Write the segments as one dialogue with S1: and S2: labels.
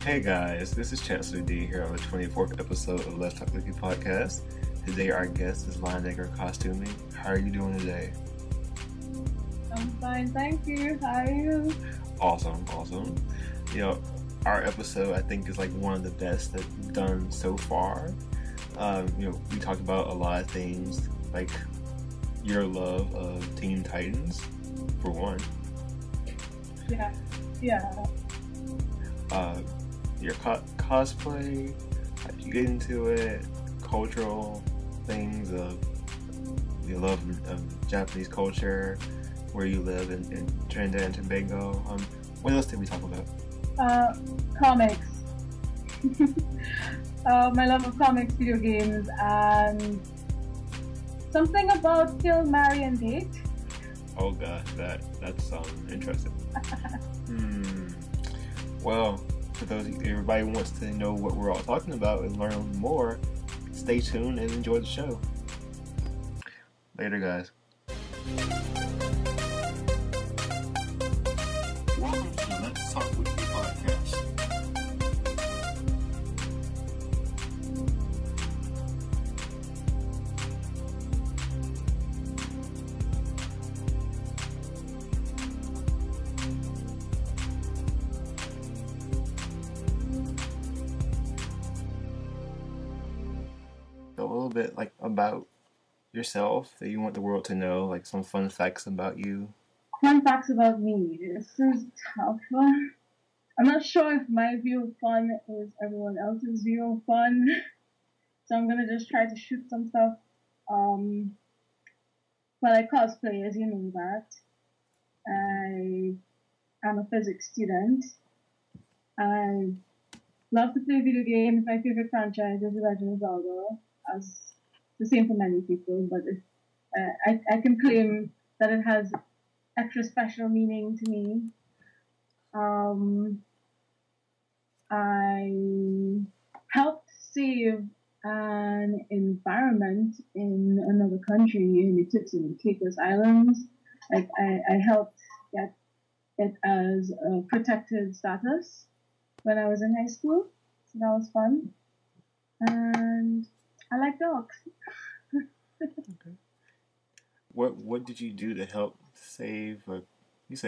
S1: Hey guys, this is Chancellor D here on the 24th episode of Let's Talk Wiki Podcast. Today our guest is Lyonegra Costuming. How are you doing today?
S2: I'm fine, thank you. How are you?
S1: Awesome. You know, our episode I think is like one of the best that we've done so far. We talked about a lot of things like your love of Teen Titans, for one.
S2: Yeah.
S1: Your cosplay, how did you get into it, cultural things, your love of Japanese culture, where you live in Trinidad and Tobago. What else did we talk about?
S2: Comics. My love of comics, video games, and something about kill, marry, and date.
S1: Oh gosh, that's interesting. Well, for everybody who wants to know what we're all talking about and learn more, stay tuned and enjoy the show. Later, guys. Welcome to the Let's Talk Wiki Podcast. A little bit like about yourself that you want the world to know, like some fun facts about you.
S2: Fun facts about me. This is tough one. I'm not sure if my view of fun is everyone else's view of fun, so I'm gonna just try to shoot some stuff. Well, I cosplay, as you know that. I am a physics student. I love to play video games. My favorite franchise is The Legend of Zelda, as the same for many people, but I can claim that it has extra special meaning to me. I helped save an environment in another country in the Tips and Caicos Islands. Like I helped get it as a protected status when I was in high school, so that was fun. And I like dogs.
S1: Okay. What did you do to help save a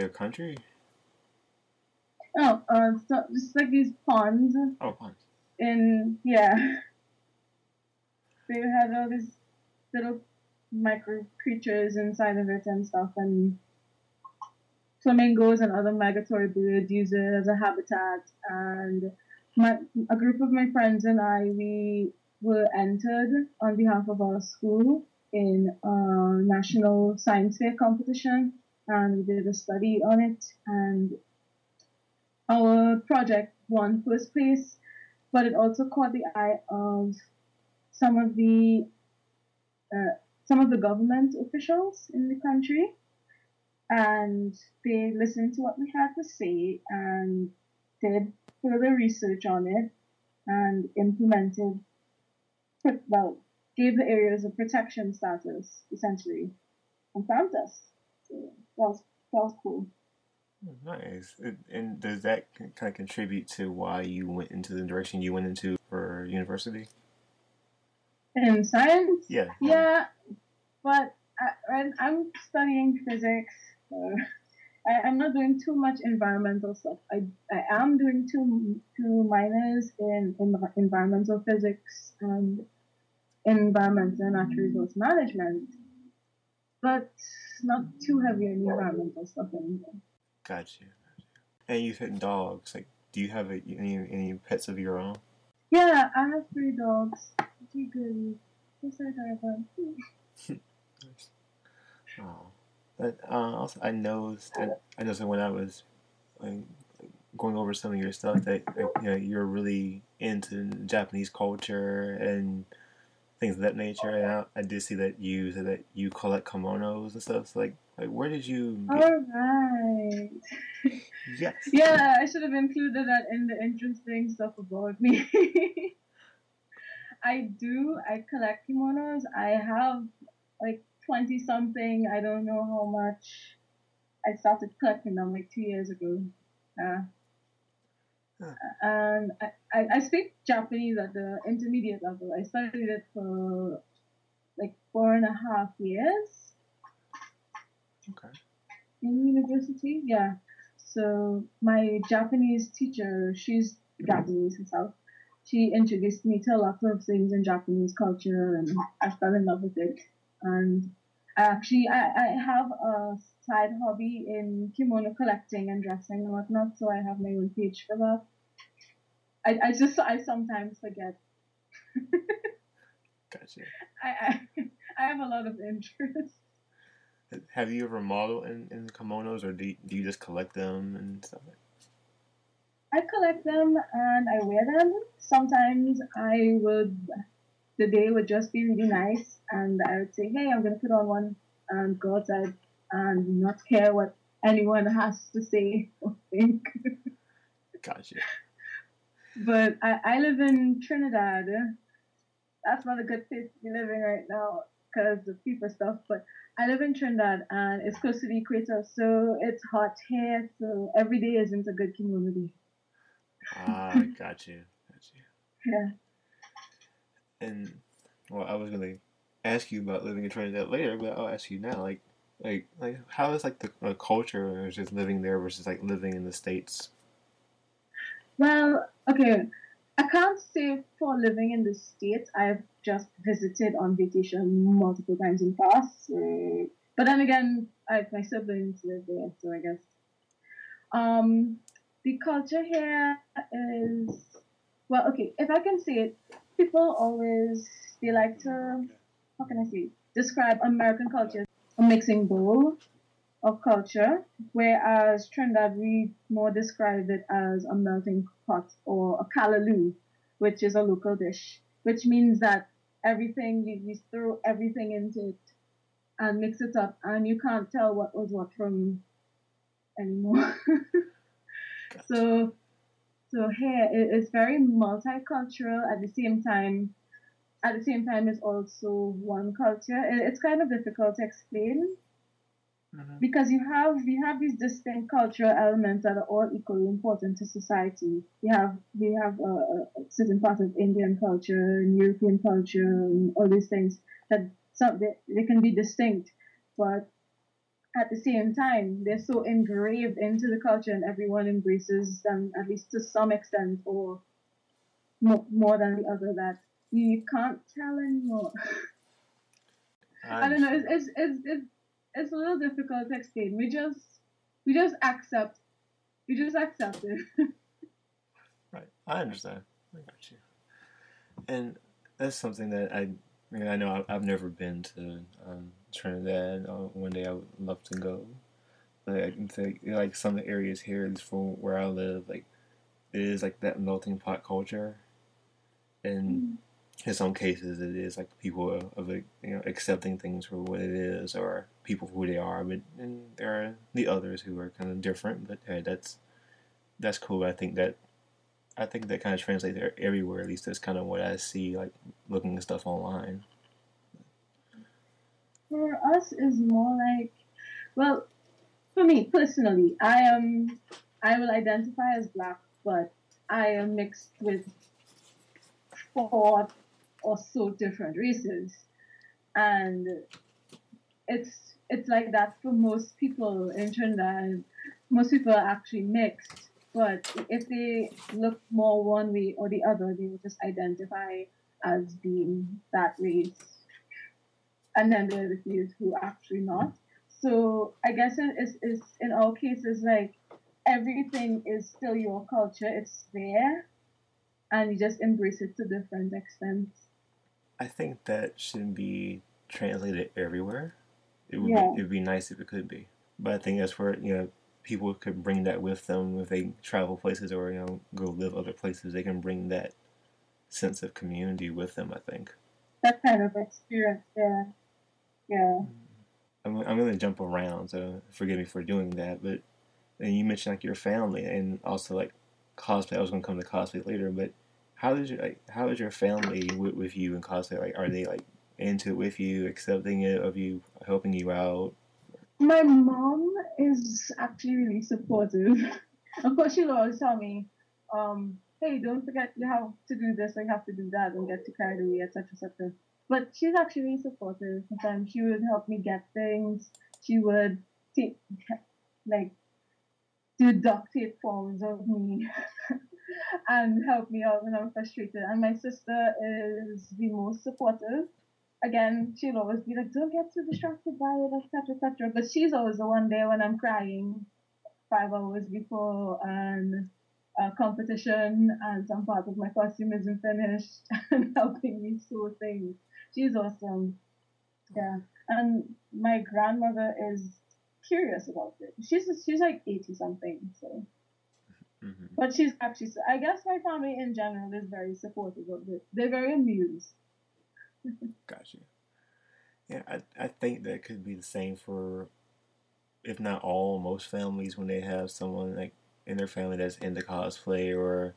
S1: country?
S2: Oh, so just like these ponds.
S1: Oh, ponds.
S2: They had all these little micro creatures inside of it and stuff, and flamingos and other migratory birds use it as a habitat. And a group of my friends and we were entered on behalf of our school in a national science fair competition, and we did a study on it, and our project won first place, but it also caught the eye of some of the government officials in the country, and they listened to what we had to say and did further research on it and gave the areas a protection status, essentially, and found us. So that was cool.
S1: Nice. And does that kind of contribute to why you went into the direction you went into for university?
S2: In science?
S1: Yeah.
S2: Yeah, but I'm studying physics, so I'm not doing too much environmental stuff. I am doing two minors in environmental physics and environmental and natural resource management, but not too heavy on the environmental stuff anymore.
S1: Gotcha. And you said dogs. Like, do you have any pets of your own?
S2: Yeah, I have 3 dogs. 3 goodies. They're so adorable.
S1: Nice. Oh, but also I noticed that when I was going over some of your stuff that you're really into Japanese culture and things of that nature. And I did see that you collect kimonos and stuff. So like where did you get...
S2: All right.
S1: Yes.
S2: Yeah, I should have included that in the interesting stuff about me. I collect kimonos. I have like 20 something. I don't know how much. I started collecting them like 2 years ago. And I speak Japanese at the intermediate level. I studied it for like 4.5 years.
S1: Okay.
S2: In university. Yeah. So my Japanese teacher, she's Japanese herself. She introduced me to a lot of things in Japanese culture, and I fell in love with it. And I have a side hobby in kimono collecting and dressing and whatnot. So I have my own page for that. I sometimes forget.
S1: Gotcha.
S2: I have a lot of interest.
S1: Have you ever modeled in kimonos, or do you just collect them and stuff?
S2: I collect them and I wear them. Sometimes the day would just be really nice, and I would say, hey, I'm going to put on one and go outside and not care what anyone has to say or think.
S1: Gotcha.
S2: But I live in Trinidad. That's not a good place to be living right now because of FIFA stuff, but I live in Trinidad and it's close to the equator, so it's hot here, so every day isn't a good kimono day.
S1: Ah, got you.
S2: Yeah.
S1: And well, I was gonna ask you about living in Trinidad later, but I'll ask you now. Like how is like the culture of just living there versus like living in the States?
S2: Well, okay. I can't say for living in the States. I've just visited on vacation multiple times in the past. But then again, my siblings live there, so I guess. Um, the culture here is, well, okay, if I can say it, people always, they like to, how can I say, describe American culture as a mixing bowl of culture, whereas Trinidad we more describe it as a melting pot or a callaloo, which is a local dish, which means that you throw everything into it and mix it up, and you can't tell what was what from anymore.
S1: Gotcha.
S2: So here it's very multicultural at the same time. At the same time, it's also one culture. It's kind of difficult to explain because you have these distinct cultural elements that are all equally important to society. We have a certain part of Indian culture and European culture and all these things that they can be distinct, but at the same time they're so engraved into the culture and everyone embraces them at least to some extent or more than the other that you can't tell anymore.
S1: I
S2: I don't know.
S1: understand.
S2: It's a little difficult to explain. We just accept it.
S1: Right. I understand. I got you. And that's something that I know I've never been to Trinidad. One day I would love to go. But I can say like some of the areas here, at least from where I live, like it is like that melting pot culture, and in some cases it is like people of like, accepting things for what it is or people for who they are. But and there are the others who are kind of different. But hey, that's cool. I think that kind of translates everywhere. At least that's kind of what I see, like looking at stuff online.
S2: For us, is more like, well, for me personally, I will identify as black, but I am mixed with 4 or so different races, and it's like that for most people in Trinidad. Most people are actually mixed, but if they look more one way or the other, they will just identify as being that race, and then there are the few who actually not. So I guess it's in all cases like everything is still your culture. It's there, and you just embrace it to different extents.
S1: I think that shouldn't be translated everywhere.
S2: Yeah,
S1: It would be nice if it could be, but I think that's where people could bring that with them if they travel places or go live other places. They can bring that sense of community with them. I think.
S2: that kind of experience. Yeah, yeah.
S1: I'm going to jump around, so forgive me for doing that. But and you mentioned like your family and also like cosplay. I was going to come to cosplay later, but how is your family with you in cosplay? Like, are they like into it with you, accepting it of you, helping you out?
S2: My mom is actually really supportive. Of course, she'll always tell me, hey, don't forget you have to do this or you have to do that, and get too carried away, etc., etc. But she's actually supportive. Sometimes she would help me get things. She would take, like, do duct tape forms of me and help me out when I'm frustrated. And my sister is the most supportive. Again, she'll always be like, don't get too distracted by it, etc., etc. But she's always the one there when I'm crying 5 hours before a competition and some part of my costume isn't finished and helping me sew things. She's awesome. Yeah. And my grandmother is curious about it. She's like 80 something, so.
S1: Mm-hmm.
S2: But she's actually, I guess my family in general is very supportive of it. They're very amused.
S1: Gotcha. Yeah, I think that could be the same for, if not all, most families when they have someone like in their family that's into cosplay or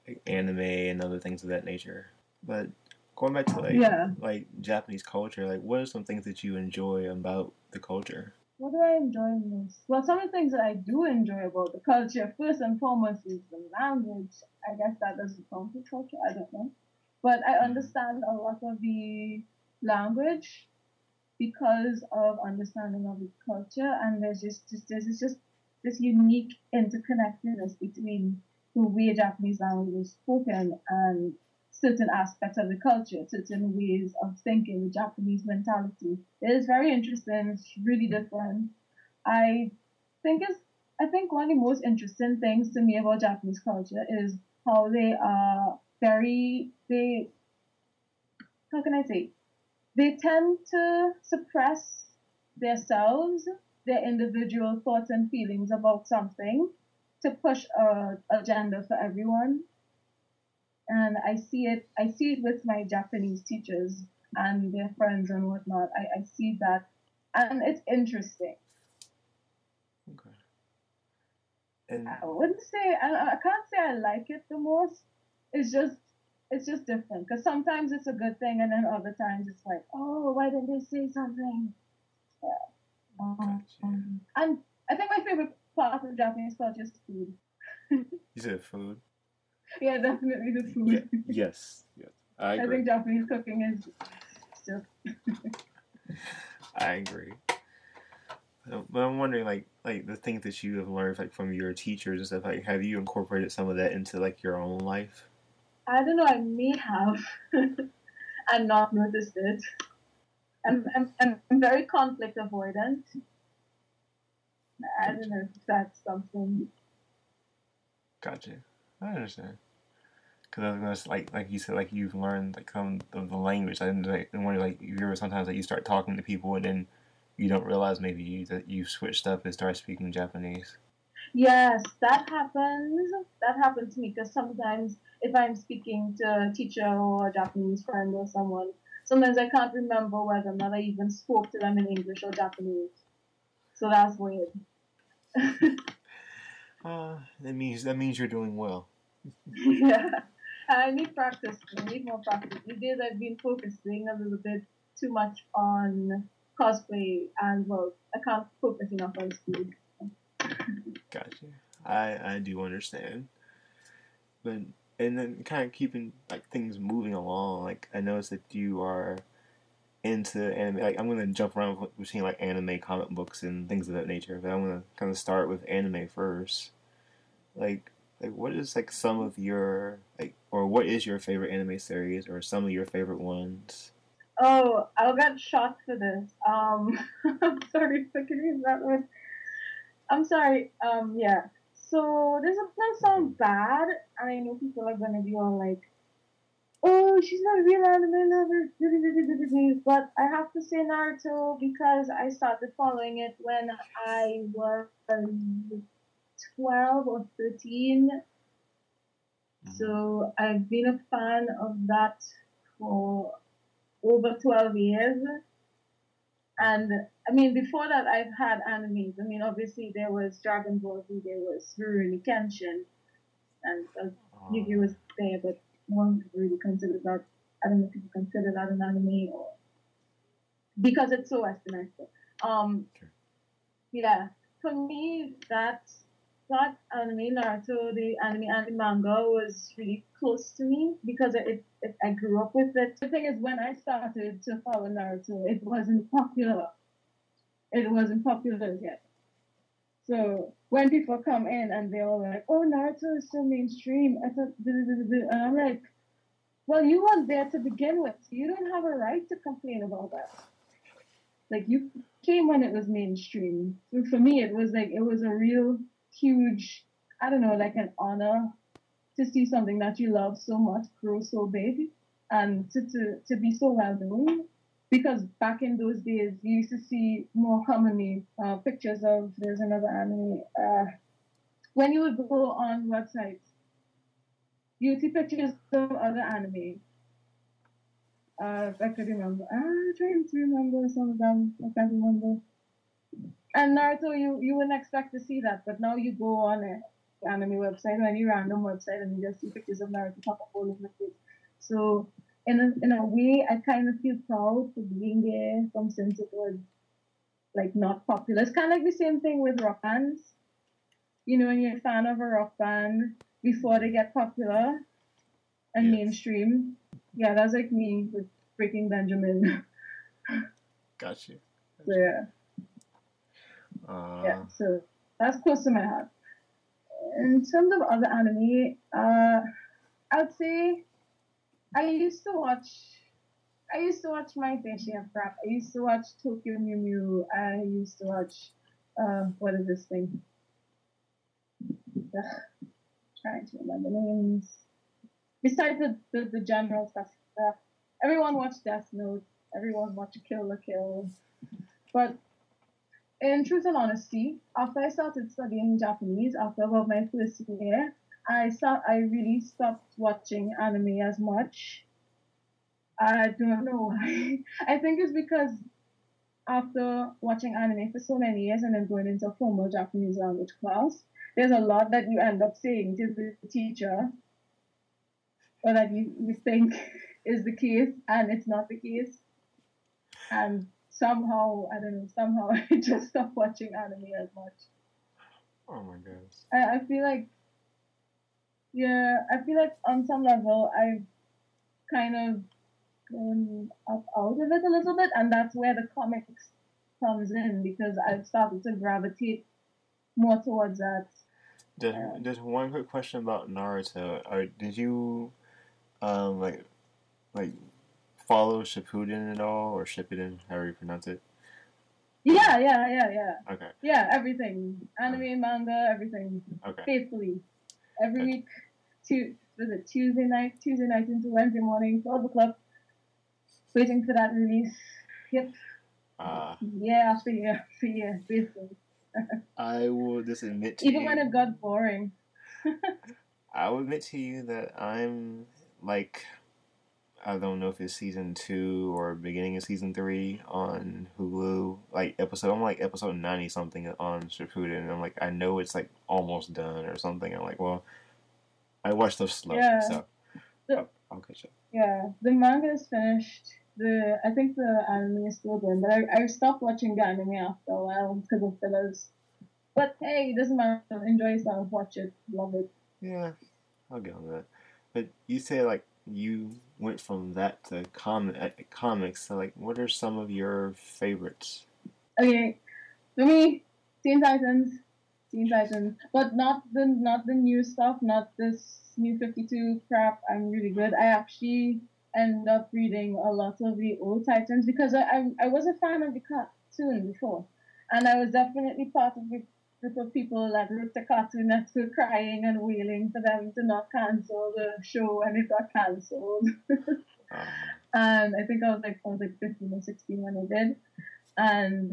S1: like anime and other things of that nature. But going back to
S2: Yeah.
S1: like Japanese culture, like what are some things that you enjoy about the culture?
S2: What do I enjoy most? Well, some of the things that I do enjoy about the culture, first and foremost, is the language. I guess that doesn't count as culture. I don't know. But I understand a lot of the language because of understanding of the culture, and there's just this unique interconnectedness between the way Japanese language is spoken and certain aspects of the culture, certain ways of thinking, the Japanese mentality. It is very interesting. It's really different. I think it's I think one of the most interesting things to me about Japanese culture is how they are they how can I say, they tend to suppress themselves, their individual thoughts and feelings about something to push a agenda for everyone. And I see it with my Japanese teachers and their friends and whatnot. I see that, and it's interesting.
S1: Okay. And
S2: I wouldn't say I can't say I like it the most. It's just it's just different because sometimes it's a good thing, and then other times it's like, oh, why didn't they say something? Yeah.
S1: gotcha.
S2: And I think my favorite part of Japanese culture is food.
S1: You said food.
S2: Yeah, definitely the
S1: Yeah.
S2: food.
S1: Yes. Yes. I
S2: I
S1: agree.
S2: think Japanese cooking is just
S1: I agree. But I'm wondering, like the things that you have learned, like from your teachers and stuff. Like, have you incorporated some of that into like your own life?
S2: I don't know. I may have and not noticed it. I'm very conflict avoidant. I don't
S1: Gotcha.
S2: know if that's something.
S1: Gotcha. I understand. Because I was gonna like you said, like you've learned like some of the language. I didn't like, wonder like you ever sometimes like you start talking to people and then you don't realize maybe that you switched up and start speaking Japanese.
S2: Yes, that happens. That happens to me because sometimes if I'm speaking to a teacher or a Japanese friend or someone, sometimes I can't remember whether or not I even spoke to them in English or Japanese. So that's weird.
S1: That means you're doing well.
S2: Yeah. I need practice. I need more practice. These days I've been focusing a little bit too much on cosplay and, well, I can't focus enough on school.
S1: Gotcha. I do understand, but and then kind of keeping like things moving along. Like I noticed that you are into anime. Like I'm gonna jump around between like anime, comic books, and things of that nature. But I'm gonna kind of start with anime first. Like what is like some of your like or what is your favorite anime series or some of your favorite ones?
S2: Oh, I'll get shot for this. I'm sorry for getting that one. I'm sorry. Yeah. So this is gonna sound bad, and I know people are gonna be all like, "Oh, she's not a real anime lover." But I have to say Naruto because I started following it when I was 12 or 13.
S1: Mm-hmm.
S2: So I've been a fan of that for over 12 years.
S1: Okay.
S2: And I mean, before that, I've had animes. I mean, obviously, there was Dragon Ball Z, there was Rurouni Kenshin, and Yu-Gi-Oh was there, but no one really considered that. I don't know if people consider that an anime or because it's so westernized. Um,
S1: Sure.
S2: yeah, for me, that. that anime Naruto, the anime and the manga was really close to me because I grew up with it. The thing is, when I started to follow Naruto, it wasn't popular. It wasn't popular yet. So when people come in and they're all like, "Oh, Naruto is so mainstream," I thought, and I'm like, "Well, you weren't there to begin with. So you don't have a right to complain about that. Like you came when it was mainstream. So for me, it was like it was a real huge, I don't know, like an honor to see something that you love so much grow so big and to be so well known. Because back in those days, you used to see more commonly pictures of there's another anime. When you would go on websites, you would see pictures of other anime. I could remember. I'm trying to remember some of them. I can't remember. And Naruto, you wouldn't expect to see that, but now you go on an anime website or any random website and you just see pictures of Naruto pop up all over the place. So in a way, I kind of feel proud for being there from since it was like not popular. It's kind of like the same thing with rock bands. You know, when you're a fan of a rock band before they get popular and
S1: Yes.
S2: mainstream. Yeah, that's like me with Breaking Benjamin.
S1: Got you.
S2: So yeah. Yeah, so that's close to my heart. In terms of other anime, I'd say I used to watch. I used to watch My Fair Share of Crap. I used to watch Tokyo Mew Mew. I used to watch. What is this thing? Ugh, trying to remember names. Besides the general stuff, everyone watched Death Note. Everyone watched Kill la Kill. But in truth and honesty, after I started studying Japanese, after about my first year, I really stopped watching anime as much. I don't know why. I think it's because after watching anime for so many years and then going into a formal Japanese language class, there's a lot that you end up saying to the teacher or that you think is the case and it's not the case. And somehow, I don't know, somehow I just stopped watching anime as much.
S1: Oh my goodness.
S2: I feel like, yeah, I feel like on some level I've kind of gone up out of it a little bit, and that's where the comics comes in because I've started to gravitate more towards that.
S1: Just one quick question about Naruto. Did you um like like follow Shippuden at all, or Shippuden, however you pronounce it?
S2: Yeah.
S1: Okay.
S2: Yeah, everything. Anime, manga, everything.
S1: Okay.
S2: Faithfully. Every
S1: Gotcha.
S2: week, was it Tuesday night into Wednesday morning, 12 o'clock, waiting for that release. Yep. Yeah, after year after year, basically.
S1: I will just admit to
S2: Even
S1: you.
S2: when it got boring.
S1: I will admit to you that I'm like, I don't know if it's season 2 or beginning of season 3 on Hulu. I'm like episode 90 something on Shippuden, and I'm like, I know it's like almost done or something. I'm like, well, I watch those slow, so I'll catch up.
S2: Yeah, the manga is finished. I think the anime is still going, but I stopped watching the anime after a while because of fillers. But hey, it doesn't matter. Enjoy yourself, watch it, love it.
S1: Yeah, I'll get on that. But you say like you went from that to comics. So like, what are some of your favorites?
S2: Okay, for me, Teen Titans, but not the new stuff, not this new 52 crap. I'm really good. I actually end up reading a lot of the old Titans because I was a fan of the cartoon before, and I was definitely part of the group of people that wrote the cartoon that were crying and wailing for them to not cancel the show, and it got cancelled. And I think I was like 15 or 16 when I did, and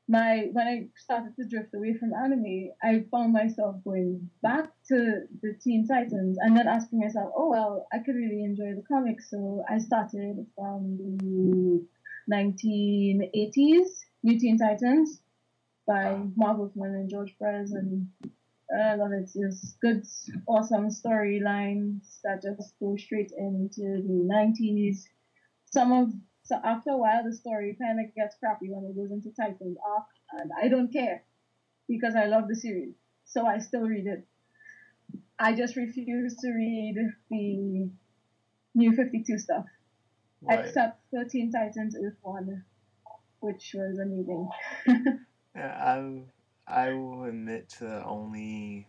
S2: when I started to drift away from anime, I found myself going back to the Teen Titans and then asking myself, oh well, I could really enjoy the comics, so I started from the 1980s New Teen Titans by Mark Wolfman and George Perez, and I love it. It's good, awesome storylines that just go straight into the 90s. So after a while, the story kind of gets crappy when it goes into Titan's arc, and I don't care because I love the series. so I still read it. I just refuse to read the New 52 stuff,
S1: Right.
S2: except for Teen Titans Earth 1, which was amazing.
S1: Yeah, I will admit to only.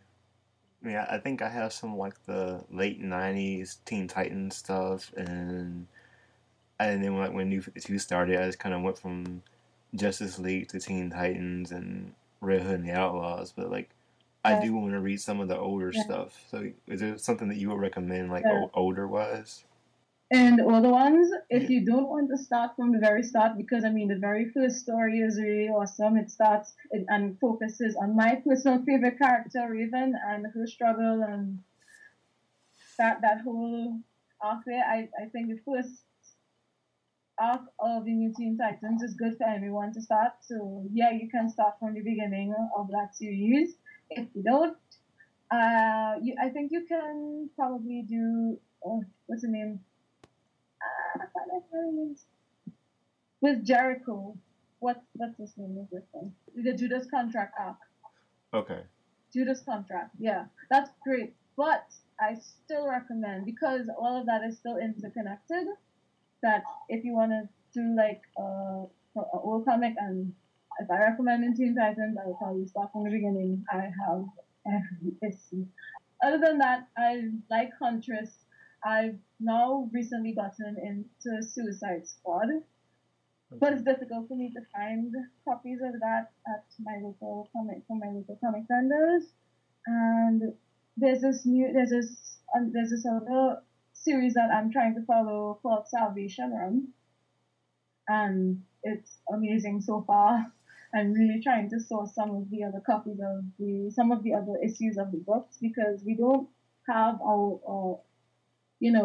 S1: I mean, I think I have some like the late '90s Teen Titans stuff, and then when New 52 started, I just kind of went from Justice League to Teen Titans and Red Hood and the Outlaws. But like, I
S2: Yeah.
S1: do want to read some of the older stuff. So, is there something that you would recommend, like
S2: Yeah.
S1: older wise?
S2: And the older ones, if you don't want to start from the very start, because I mean, the very first story is really awesome. It starts and focuses on my personal favorite character, Raven, and her struggle and that whole arc there. I think the first arc of the New Teen Titans is good for anyone to start. So yeah, you can start from the beginning of that series. If you don't, I think you can probably do what's the name? I can't remember his name. With Jericho. What's his name of this one? The Judas Contract arc.
S1: Okay.
S2: Judas Contract. Yeah, that's great. But I still recommend, because all of that is still interconnected, that if you want to do like an old comic, and if I recommend in Teen Titans, I will tell you start from the beginning. I have every issue. Other than that, I like Huntress. I've now recently gotten into Suicide Squad, but it's difficult for me to find copies of that at my local comic vendors. And there's this other series that I'm trying to follow called Salvation Run, and it's amazing so far. I'm really trying to source some of the other copies of some of the other issues of the books, because we don't have our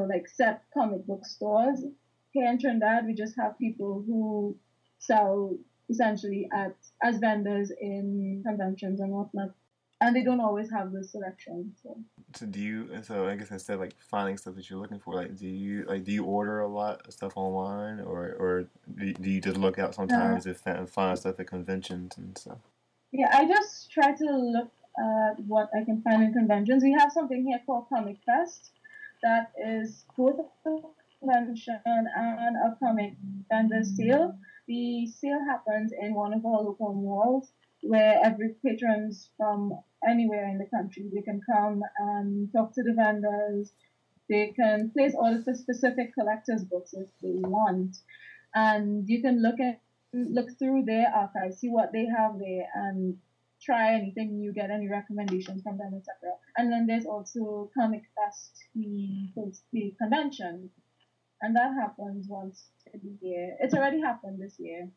S2: like set comic book stores here in Trinidad. We just have people who sell essentially as vendors in conventions and whatnot, and they don't always have the selection.
S1: So I guess instead of like finding stuff that you're looking for, like do you order a lot of stuff online, or do you just look out sometimes and find stuff at conventions and stuff?
S2: Yeah, I just try to look at what I can find in conventions. We have something here called Comic Fest that is both a convention and a comic vendor sale. The sale happens in one of our local malls, where every patrons from anywhere in the country, they can come and talk to the vendors. They can place orders for specific collectors books if they want, and you can look through their archives, see what they have there, and try anything new, get any recommendations from them, etc. And then there's also Comic Fest, the convention, and that happens once every year. It's already happened this year,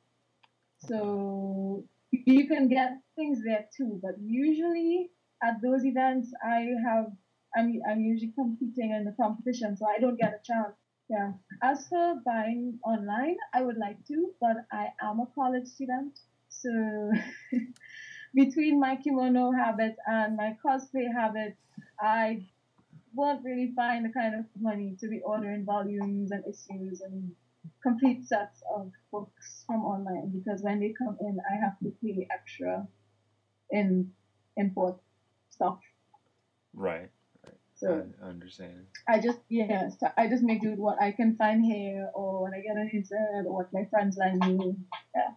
S2: so you can get things there too. But usually at those events, I'm usually competing in the competition, so I don't get a chance. Yeah. As for buying online, I would like to, but I am a college student, so between my kimono habit and my cosplay habit, I won't really find the kind of money to be ordering volumes and issues and complete sets of books from online, because when they come in, I have to pay extra in import stuff.
S1: Right.
S2: So
S1: I understand.
S2: I just make do with what I can find here, or when I get on the internet, or what my friends lend me. Yeah.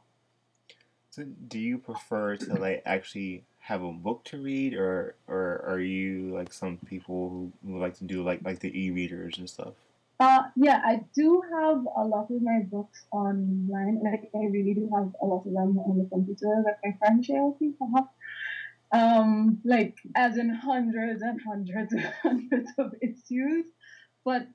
S1: So, do you prefer to like actually have a book to read, or are you like some people who like to do like the e-readers and stuff?
S2: Yeah, I do have a lot of my books online. Like, I really do have a lot of them on the computer that my friends share with me. Like, as in hundreds and hundreds and hundreds of issues. But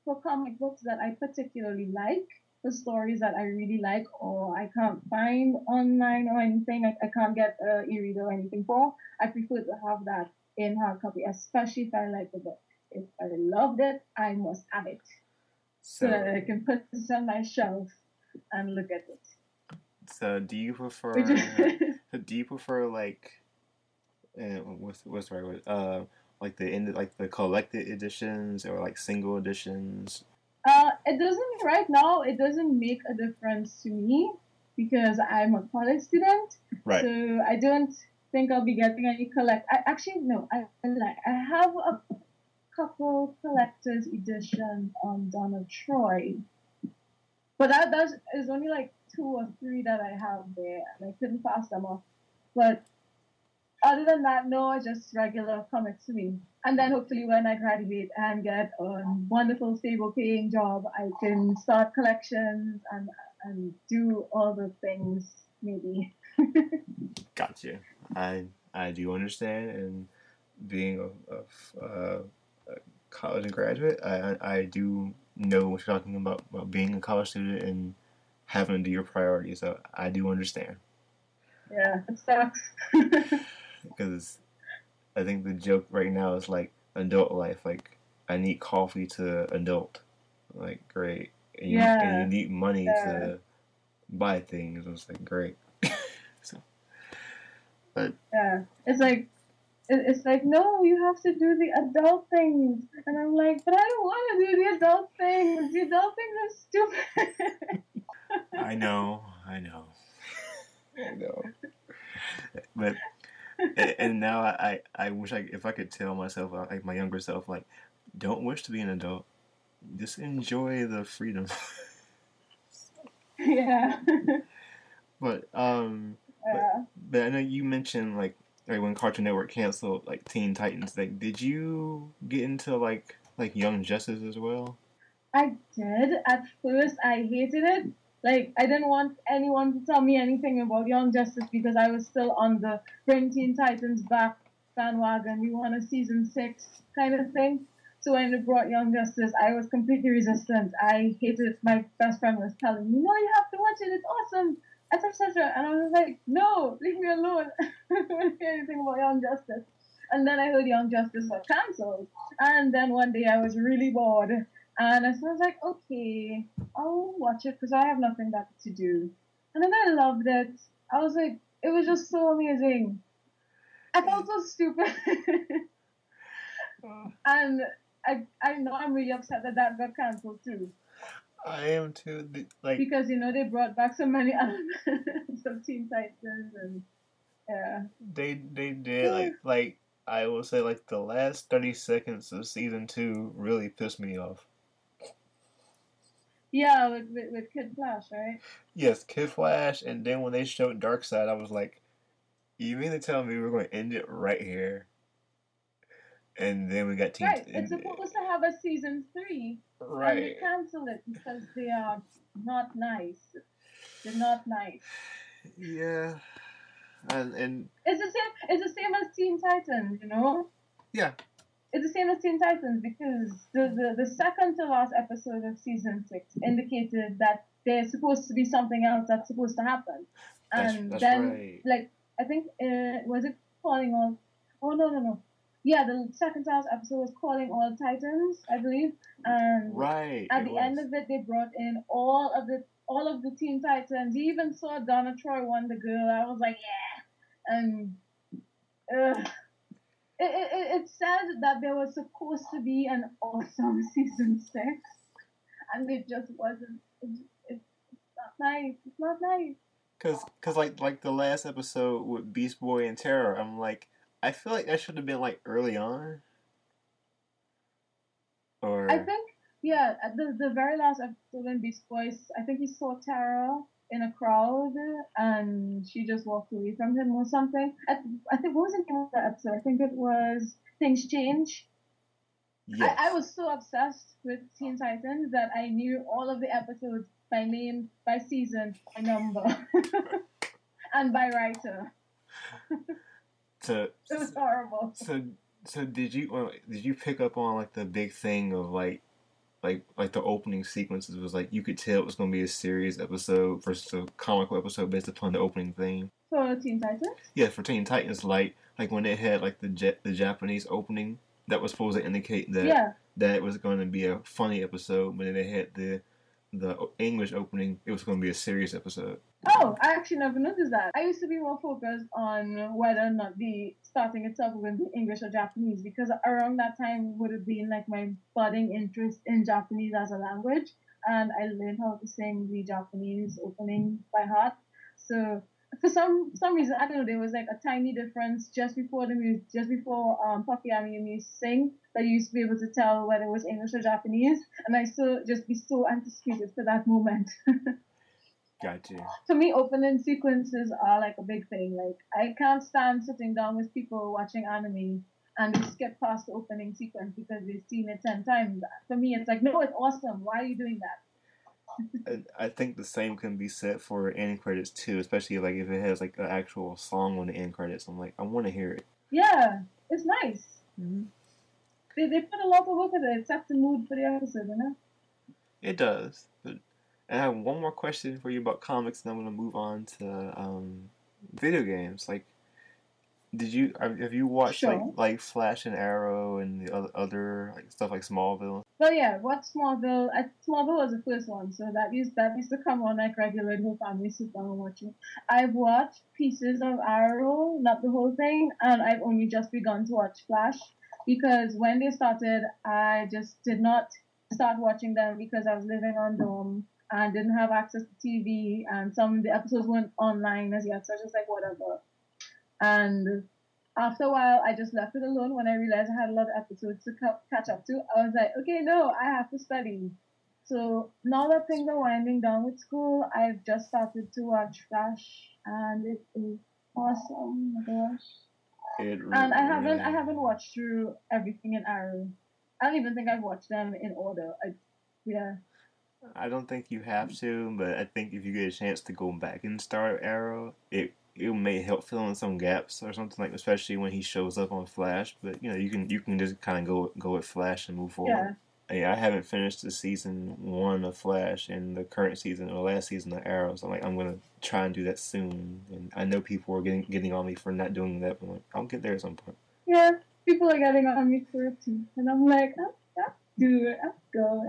S2: for comic books that I particularly like, the stories that I really like, or I can't find online or anything, I can't get an e-reader or anything for, I prefer to have that in hard copy, especially if I like the book. If I loved it, I must have it, so that I can put it on my shelf and look at it.
S1: So do you prefer like what's the right word? Like the collected editions, or like single editions?
S2: It doesn't right now. It doesn't make a difference to me, because I'm a college student.
S1: Right.
S2: So I don't. think I'll be getting any collect. I actually no, I have a couple collector's edition on Donna Troy, but that is only like 2 or 3 that I have there, and I couldn't pass them off. But other than that, no, just regular comics to me. And then hopefully when I graduate and get a wonderful, stable paying job, I can start collections and do all the things, maybe.
S1: Gotcha. I do understand, and being a college graduate, I do know what you're talking about being a college student and having to do your priorities. So I do understand.
S2: Yeah, it sucks.
S1: Because I think the joke right now is like adult life. Like I need coffee to adult. Like great, and you need money to buy things. It's like great. So, but
S2: yeah, it's like no, you have to do the adult things, and I'm like, but I don't want to do the adult things. The adult things are stupid.
S1: I know. But and now I wish if I could tell myself, like my younger self, like don't wish to be an adult, just enjoy the freedom.
S2: Yeah.
S1: But
S2: Yeah.
S1: but I know you mentioned like when Cartoon Network canceled like Teen Titans. Like, did you get into like Young Justice as well?
S2: I did. At first, I hated it. Like, I didn't want anyone to tell me anything about Young Justice because I was still on the Bring Teen Titans back bandwagon. We want a season 6 kind of thing. So when they brought Young Justice, I was completely resistant. I hated it. My best friend was telling me, no, you have to watch it. It's awesome, etc. And I was like, no, leave me alone. I don't want to hear anything about Young Justice. And then I heard Young Justice was cancelled. And then one day I was really bored. And I was like, okay, I'll watch it because I have nothing better to do. And then I loved it. I was like, it was just so amazing. I felt so stupid. And I know I'm really upset that got cancelled too.
S1: I am too. Like
S2: because they brought back so many elements of Teen Titans and yeah.
S1: They did like I will say like the last 30 seconds of season 2 really pissed me off.
S2: Yeah, with Kid Flash, right?
S1: Yes, Kid Flash, and then when they showed Darkseid, I was like, you mean to tell me we're going to end it right here? And then we got Teen.
S2: Right, it's supposed to have a season 3,
S1: right?
S2: And they cancel it because they are not nice. They're not nice.
S1: Yeah, and
S2: it's the same. It's the same as Teen Titans,
S1: Yeah.
S2: It's the same as Teen Titans because the second to last episode of season 6 indicated that there's supposed to be something else that's supposed to happen, and
S1: that's
S2: then
S1: right.
S2: like I think was it calling all? Oh no. Yeah, the second to last episode was calling all Titans, I believe, and at the end of it they brought in all of the Teen Titans. You even saw Donna Troy, Wonder Girl. I was like, yeah, and. It said that there was supposed to be an awesome season 6, and it just wasn't. It's not nice. It's not nice.
S1: Cause like the last episode with Beast Boy and Terror, I'm like, I feel like that should have been like early on. Or
S2: I think at the very last episode when Beast Boy, I think he saw Terror in a crowd and she just walked away from him or something. I think what was the name of that episode? I think it was Things Change.
S1: Yes.
S2: I was so obsessed with Teen Titans that I knew all of the episodes by name, by season, by number, and by writer. It was horrible.
S1: So did you pick up on like the big thing of like the opening sequences was like you could tell it was going to be a serious episode versus a comical episode based upon the opening theme?
S2: For Teen Titans?
S1: Yeah, for Teen Titans, like when they had like the Japanese opening that was supposed to indicate that it was going to be a funny episode, but then they had the English opening, it was going to be a serious episode.
S2: Oh, I actually never noticed that. I used to be more focused on whether or not the starting itself would be English or Japanese, because around that time would have been like my budding interest in Japanese as a language, and I learned how to sing the Japanese opening by heart. So for some reason, I don't know, there was like a tiny difference just before Puffy and Yumi sing, that you used to be able to tell whether it was English or Japanese, and I still just be so anticipated for that moment.
S1: Gotcha.
S2: For me, opening sequences are like a big thing. Like, I can't stand sitting down with people watching anime and they skip past the opening sequence because they've seen it 10 times. For me, it's like, no, it's awesome. Why are you doing that?
S1: I think the same can be said for end credits too, especially like if it has like an actual song on the end credits. I'm like, I want to hear it.
S2: Yeah, it's nice.
S1: Mm-hmm.
S2: They put a lot of work into it. It sets the mood for the episode, you know?
S1: It does. But I have one more question for you about comics, and I'm going to move on to video games. Like, have you watched
S2: Sure.
S1: like Flash and Arrow and the other like stuff like Smallville?
S2: Well, yeah, what Smallville? Smallville was the first one, so that used to come on like regular. The whole family sit down and watch it. I've watched pieces of Arrow, not the whole thing, and I've only just begun to watch Flash because when they started, I just did not start watching them because I was living on dorm and didn't have access to TV, and some of the episodes weren't online as yet, so I was just like whatever. And after a while, I just left it alone when I realized I had a lot of episodes to catch up to. I was like, okay, no, I have to study. So now that things are winding down with school, I've just started to watch Flash, and it is awesome. Oh my gosh! And I haven't watched through everything in Arrow. I don't even think I've watched them in order. Yeah.
S1: I don't think you have to, but I think if you get a chance to go back and start Arrow, it may help fill in some gaps or something like, especially when he shows up on Flash. But you can just kind of go with Flash and move forward.
S2: Yeah.
S1: I haven't finished the season 1 of Flash and the current season or last season of Arrow, so I'm gonna try and do that soon. And I know people are getting on me for not doing that, but I'm like, I'll get there at some point.
S2: Yeah. People are getting on me for it too, and I'm like, I'll do it. I'll go.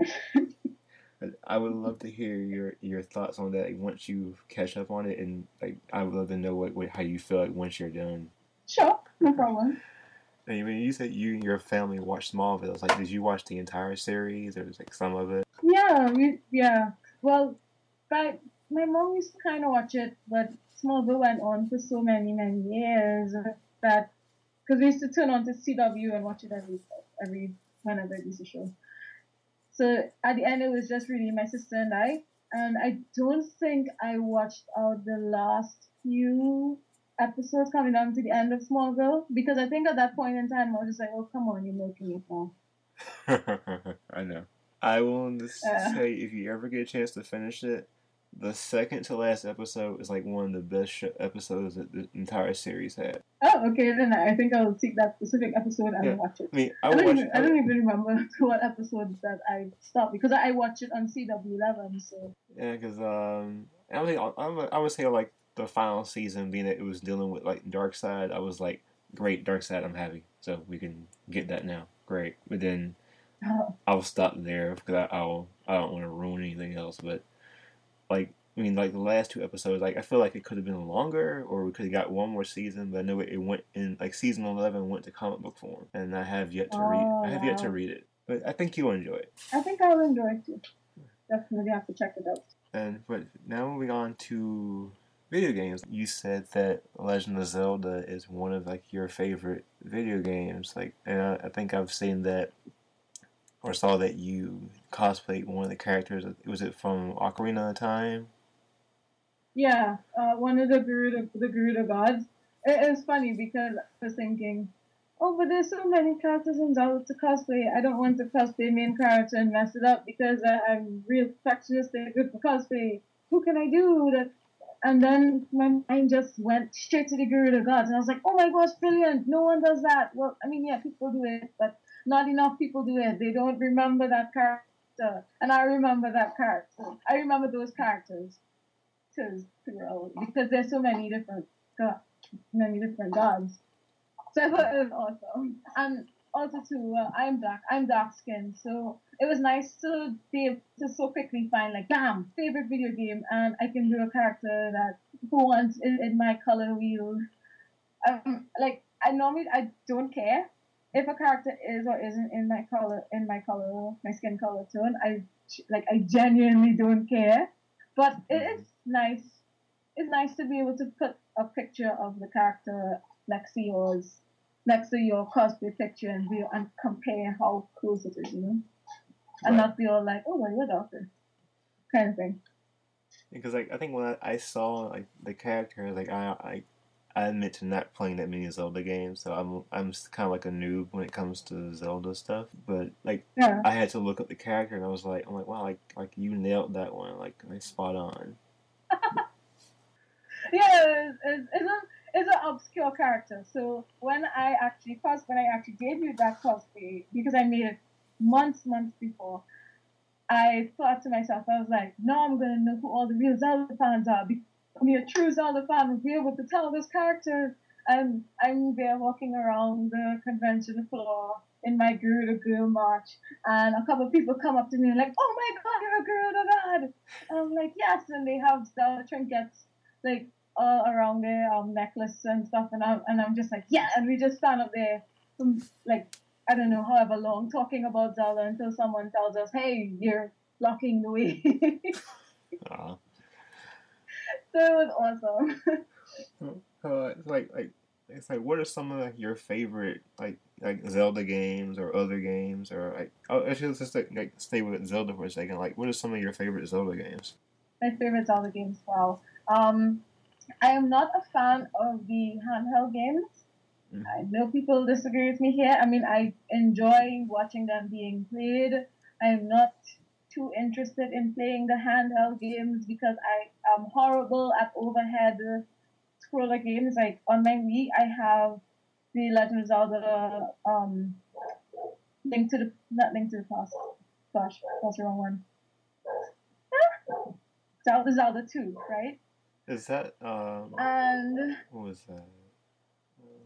S1: I would love to hear your thoughts on that once you catch up on it, and like I would love to know what how you feel like once you're done.
S2: Sure, no problem.
S1: And when you said you and your family watched Smallville, it's like did you watch the entire series or just like some of it?
S2: Yeah. Well, but my mom used to kind of watch it, but Smallville went on for so many years that because we used to turn on to CW and watch it every whenever it used to show. So at the end, it was just really my sister and I don't think I watched out the last few episodes coming down to the end of Smallville because I think at that point in time I was just like, oh come on, you're milking it now.
S1: I know. I will just
S2: Uh,
S1: say if you ever get a chance to finish it, the second to last episode is like one of the best episodes that the entire series had.
S2: oh, okay, then I think I'll take that specific episode
S1: Yeah,
S2: and watch it.
S1: I mean,
S2: I don't even remember what episode that I stopped because I watched it on CW11. So
S1: yeah, because I would say like the final season being that it was dealing with like Dark Side, I was like, great, Dark Side, I'm happy, so we can get that now, great. But then I'll stop there because I don't want to ruin anything else. But like I mean, like the last two episodes, like I feel like it could have been longer, or we could have got one more season. But I know it went in like season 11 went to comic book form, and I have yet to read. I have yet to
S2: wow.
S1: read it, but I think you'll enjoy it.
S2: I think I'll enjoy it too. Definitely have to check it out.
S1: And but now moving on to video games, you said that Legend of Zelda is one of like your favorite video games. Like, and I think I've seen that or saw that you cosplayed one of the characters. Was it from Ocarina of Time?
S2: Yeah, one of the Garuda gods. It's funny because I was thinking, oh, but there's so many characters in Zelda to cosplay. I don't want to cosplay main character and mess it up because I'm real perfectionist and good for cosplay. Who can I do that? And then my mind just went straight to the Garuda gods, and I was like, oh my gosh, brilliant! No one does that. Well, I mean, yeah, people do it, but not enough people do it. They don't remember that character, and I remember that character. I remember those characters because there's so many different gods. So I thought it was awesome. And also too, I'm dark skinned, so it was nice to be able to so quickly find like, bam, favorite video game, and I can do a character that for once is in my color wheel. Like I don't care if a character is or isn't in my skin color tone. I genuinely don't care, but it is nice it's nice to be able to put a picture of the character next to yours, next to your cosplay picture, and compare how close it is, and
S1: Right.
S2: not be all like, oh, well, you're a doctor, kind of thing.
S1: Because like I think when I saw like the characters, like I admit to not playing that many Zelda games, so I'm kind of like a noob when it comes to Zelda stuff. But like
S2: Yeah,
S1: I had to look up the character, and I'm like wow, like you nailed that one, like spot on.
S2: yeah, it's an obscure character. So when I actually debuted that cosplay, because I made it months before, I thought to myself, I was like, no, I'm gonna know who all the real Zelda fans are. Become a true Zelda fan and be able to tell this character. And I'm there walking around the convention floor in my Garuda Girl march, and a couple of people come up to me and like, oh my god, you're a Garuda god. And I'm like, yes, and they have Zelda trinkets like all around their necklace and stuff, and I'm just like, yeah, and we just stand up there from like I don't know, however long, talking about Zelda until someone tells us, hey, you're blocking the way.
S1: Uh,
S2: So it was awesome.
S1: it's like what are some of like, your favorite like Zelda games or other games or like oh actually let's just like stay with Zelda for a second. Like what are some of your favorite Zelda games?
S2: My favorite Zelda games, wow. I am not a fan of the handheld games. I
S1: Mm-hmm.
S2: know people disagree with me here. I mean, I enjoy watching them being played. I'm not too interested in playing the handheld games because I am horrible at overhead scroller games. Like on my Wii, I have the Legend of Zelda, Link to the not Link to the Past. Gosh, that's the wrong one. Zelda 2, right?
S1: Is that
S2: And
S1: what was that?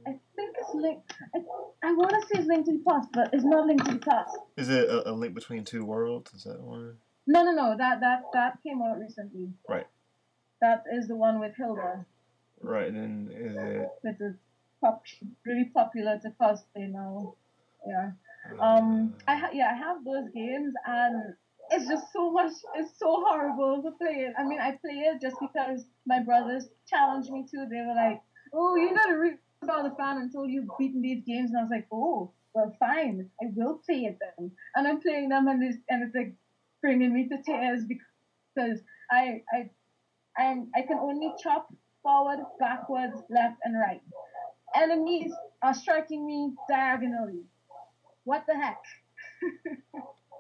S2: I think it's Link. I want to say it's Link to the Past, but it's not Link to the Past.
S1: Is it a Link Between Two Worlds? Is that one?
S2: No. That came out recently.
S1: Right.
S2: That is the one with Hilda.
S1: Right. And then is it?
S2: Which is really popular to cosplay now. Yeah. I have those games and it's just so much. It's so horrible to play it. I mean, I play it just because my brothers challenged me to. They were like, "Oh, you're not a real Zelda fan until you've beaten these games," and I was like, "Oh, well, fine. I will play it then." And I'm playing them, and it's like bringing me to tears because I I I can only chop forward, backwards, left, and right. Enemies are striking me diagonally. What the heck?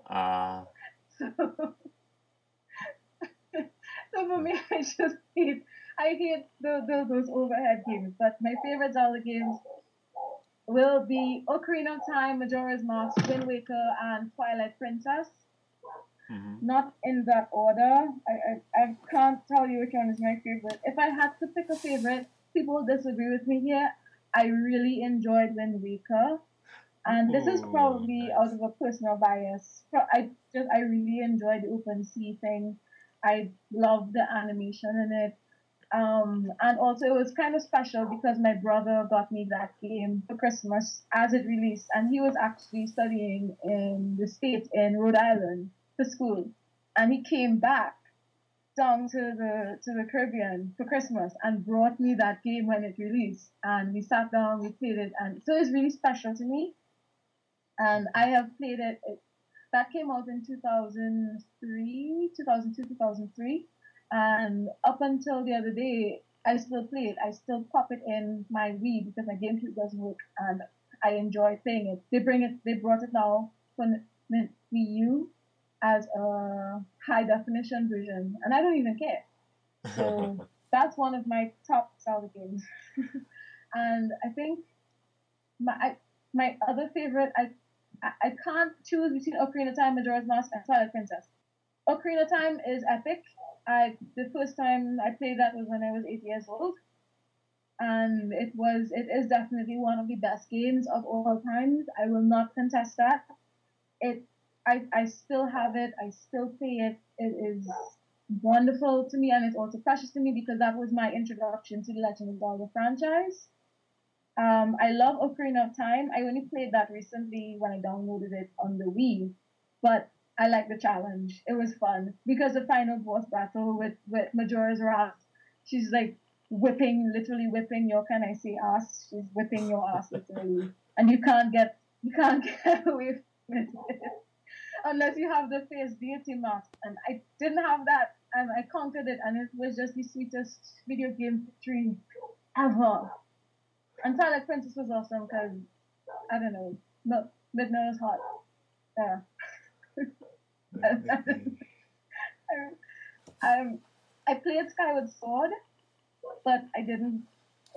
S1: Uh
S2: So, so for me, I hate those overhead games. But my favorite Zelda games will be Ocarina of Time, Majora's Mask, Wind Waker, and Twilight Princess.
S1: mm-hmm.
S2: Not in that order. I can't tell you which one is my favorite. If I had to pick a favorite, people will disagree with me here. I really enjoyed Wind Waker. And this is
S1: Ooh,
S2: probably out
S1: nice.
S2: of a personal bias. I really enjoyed the open sea thing. I loved the animation in it. And also it was kind of special because my brother got me that game for Christmas as it released, and he was actually studying in the States in Rhode Island for school, and he came back down to the Caribbean for Christmas and brought me that game when it released, and we sat down, we played it, and so it's really special to me, and I have played it. That came out in 2003, 2002, 2003. And up until the other day, I still play it. I still pop it in my Wii because my GameCube doesn't work, and I enjoy playing it. They brought it now for the Wii U as a high definition version, and I don't even care. So that's one of my top Zelda games. And I think my other favorite, I can't choose between Ocarina of Time, Majora's Mask, and Twilight Princess. Ocarina of Time is epic. The first time I played that was when I was 8 years old, and it is definitely one of the best games of all times. I will not contest that. It I still have it. I still play it. It is wonderful to me, and it's also precious to me because that was my introduction to the Legend of Zelda franchise. I love Ocarina of Time. I only played that recently when I downloaded it on the Wii, but I like the challenge. It was fun because the final boss battle with Majora's Wrath. she's like literally whipping your, can I say ass? She's whipping your ass literally, and you can't get away from it unless you have the face deity mask. And I didn't have that, and I conquered it, and it was just the sweetest video game victory ever. And Twilight Princess was awesome because I don't know, but Midnight was hot. Yeah. I played Skyward Sword, but I didn't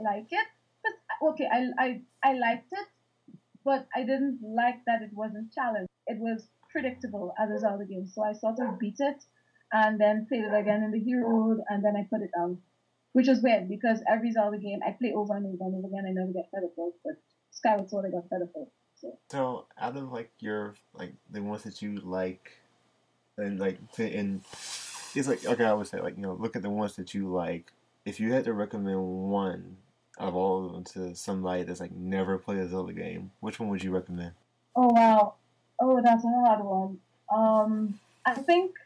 S2: like it. But, okay, I liked it, but I didn't like that it wasn't challenged. It was predictable as a Zelda game, so I sort of beat it and then played it again in the hero mode, and then I put it down, which was weird because every Zelda game I play over and over and over again, I never get fed up with, but Skyward Sword I got fed up with.
S1: So out of like your like the ones that you like, and like and it's like, okay, I would say, like, look at the ones that you like. If you had to recommend one out of all of them to somebody that's like never played a Zelda game, which one would you recommend?
S2: Oh wow, oh that's a hard one. I think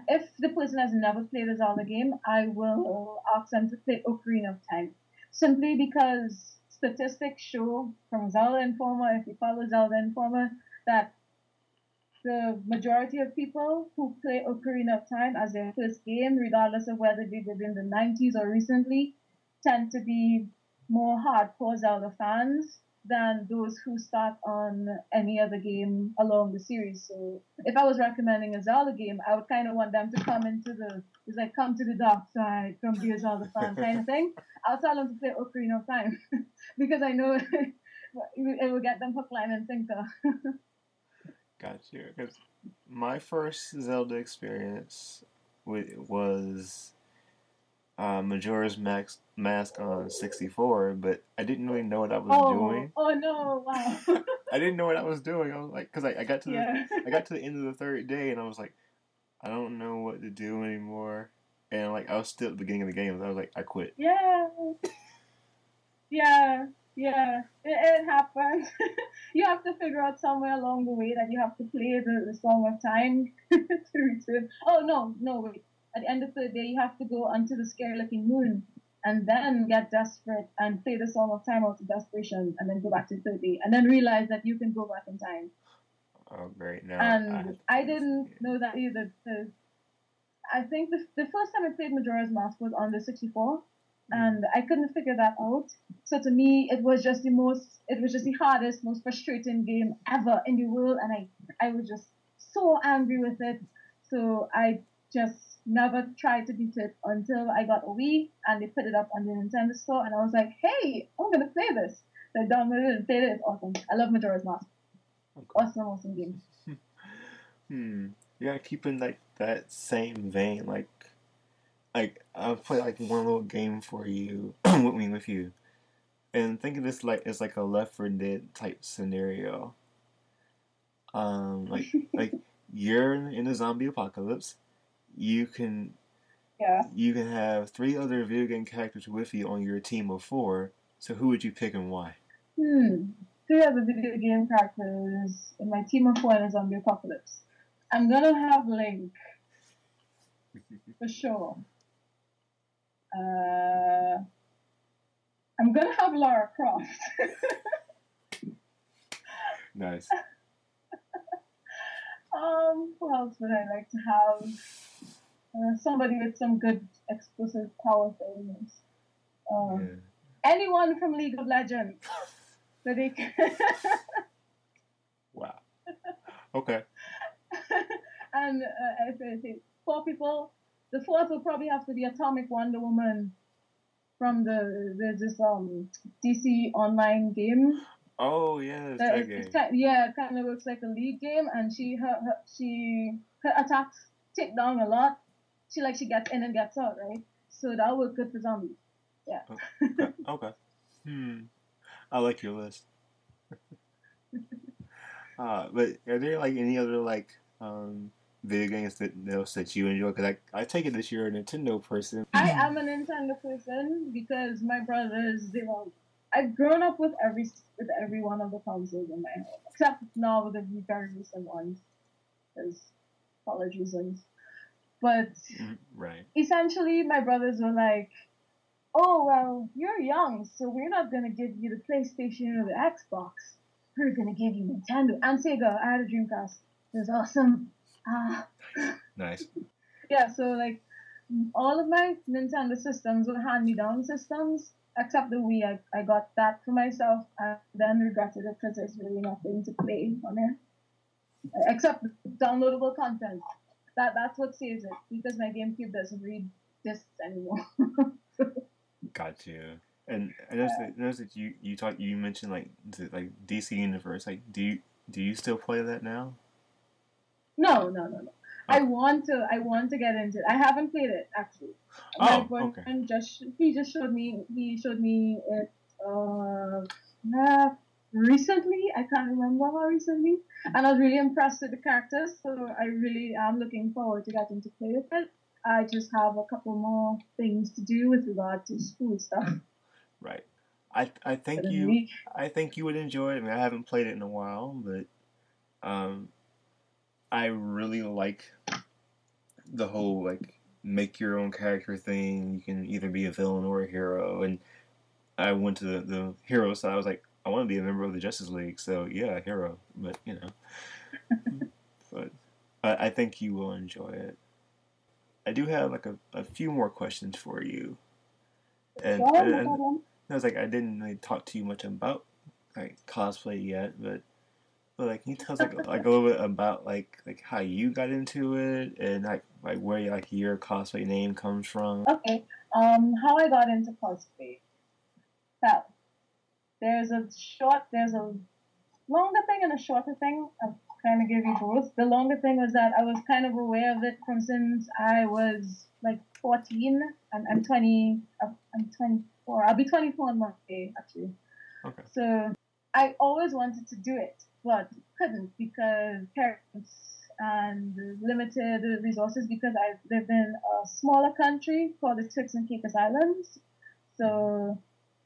S2: if the person has never played a Zelda game, I will ask them to play Ocarina of Time, simply because statistics show from Zelda Informer, if you follow Zelda Informer, that the majority of people who play Ocarina of Time as their first game, regardless of whether they did in the 90s or recently, tend to be more hardcore Zelda fans than those who start on any other game along the series. So if I was recommending a Zelda game, I would kind of want them to come come to the dark side, come be a Zelda fan kind of thing. I'll tell them to play Ocarina of Time because I know it will get them hook, line, and sinker.
S1: Got you. Because my first Zelda experience was Majora's Mask on 64, but I didn't really know what I was doing.
S2: Oh no! Wow.
S1: I didn't know what I was doing. I was like, because I got to I got to the end of the third day, and I was like, I don't know what to do anymore. And like, I was still at the beginning of the game, so I was like, I quit.
S2: Yeah. Yeah. Yeah. It happens. You have to figure out somewhere along the way that you have to play the Song of Time to return. Oh no, wait. At the end of the day, you have to go onto the scary looking moon and then get desperate and play the Song of Time out of desperation and then go back to 30 and then realize that you can go back in time.
S1: Oh, great. Now
S2: And I didn't know that either. I think the first time I played Majora's Mask was on the 64, and I couldn't figure that out. So to me, it was just the hardest, most frustrating game ever in the world, and I was just so angry with it. So I just never tried to beat it until I got a Wii, and they put it up on the Nintendo Store, and I was like, hey, I'm gonna play this. So I downloaded it and played it. It's awesome. I love Majora's Mask. Okay. Awesome game.
S1: You gotta keep in like that same vein. Like I'll play like one little game for you with you, and think of this like it's like a Left 4 Dead type scenario. Like you're in a zombie apocalypse. You can have 3 other video game characters with you on your team of 4. So who would you pick and why?
S2: 3 other video game characters in my team of 4 in a zombie apocalypse. I'm gonna have Link for sure. I'm gonna have Lara Croft.
S1: Nice.
S2: Who else would I like to have? Somebody with some good explosive power things. Anyone from League of Legends. So they can.
S1: Wow. Okay.
S2: And if I say 4 people, the 4th will probably have to be Atomic Wonder Woman from this DC online game.
S1: Oh yeah, that game.
S2: It kind of looks like a League game, and her attacks take down a lot. She gets in and gets out, right? So that would good for zombies. Yeah.
S1: Okay. I like your list. But are there like any other like video games that you enjoy? Because I take it that you're a Nintendo person.
S2: I am a Nintendo person because my brothers, I've grown up with every one of the consoles in my home, except now with the very recent ones, because college reasons. But
S1: right.
S2: Essentially, my brothers were like, oh, well, you're young, so we're not going to give you the PlayStation or the Xbox. We're going to give you Nintendo and Sega. I had a Dreamcast. It was awesome. Ah.
S1: Nice.
S2: Yeah, so like all of my Nintendo systems were hand-me-down systems, except the Wii. I got that for myself and then regretted it because there's really nothing to play on it except downloadable content. That's what saves it because my GameCube doesn't read discs anymore.
S1: Got you. And I noticed that you mentioned like DC Universe. Like, do you still play that now?
S2: No.
S1: Okay.
S2: I want to get into it. I haven't played it actually. My
S1: Oh, okay.
S2: boyfriend just showed me it recently. I can't remember how recently, and I was really impressed with the characters. So I really am looking forward to getting to play with it. I just have a couple more things to do with regard to school stuff.
S1: Right. I
S2: But
S1: think you
S2: anyway,
S1: I think you would enjoy it. I mean, I haven't played it in a while, but um, I really like the whole like make your own character thing. You can either be a villain or a hero, and I went to the hero side. I was like, I want to be a member of the Justice League, so yeah, hero. But but I think you will enjoy it. I do have like a few more questions for you, and
S2: sure,
S1: and,
S2: no
S1: and
S2: problem.
S1: I was like, I didn't really talk to you much about like cosplay yet, but like, can you tell us like a little bit about like how you got into it and like where like your cosplay name comes from?
S2: Okay. How I got into cosplay. Well, there's a longer thing and a shorter thing. I'll kind of give you both. The longer thing was that I was kind of aware of it from since I was like 14, and I'm 20. I'm 24. I'll be 24 on Monday, actually.
S1: Okay.
S2: So I always wanted to do it, but couldn't because parents and limited resources because I live in a smaller country called the Turks and Caicos Islands. So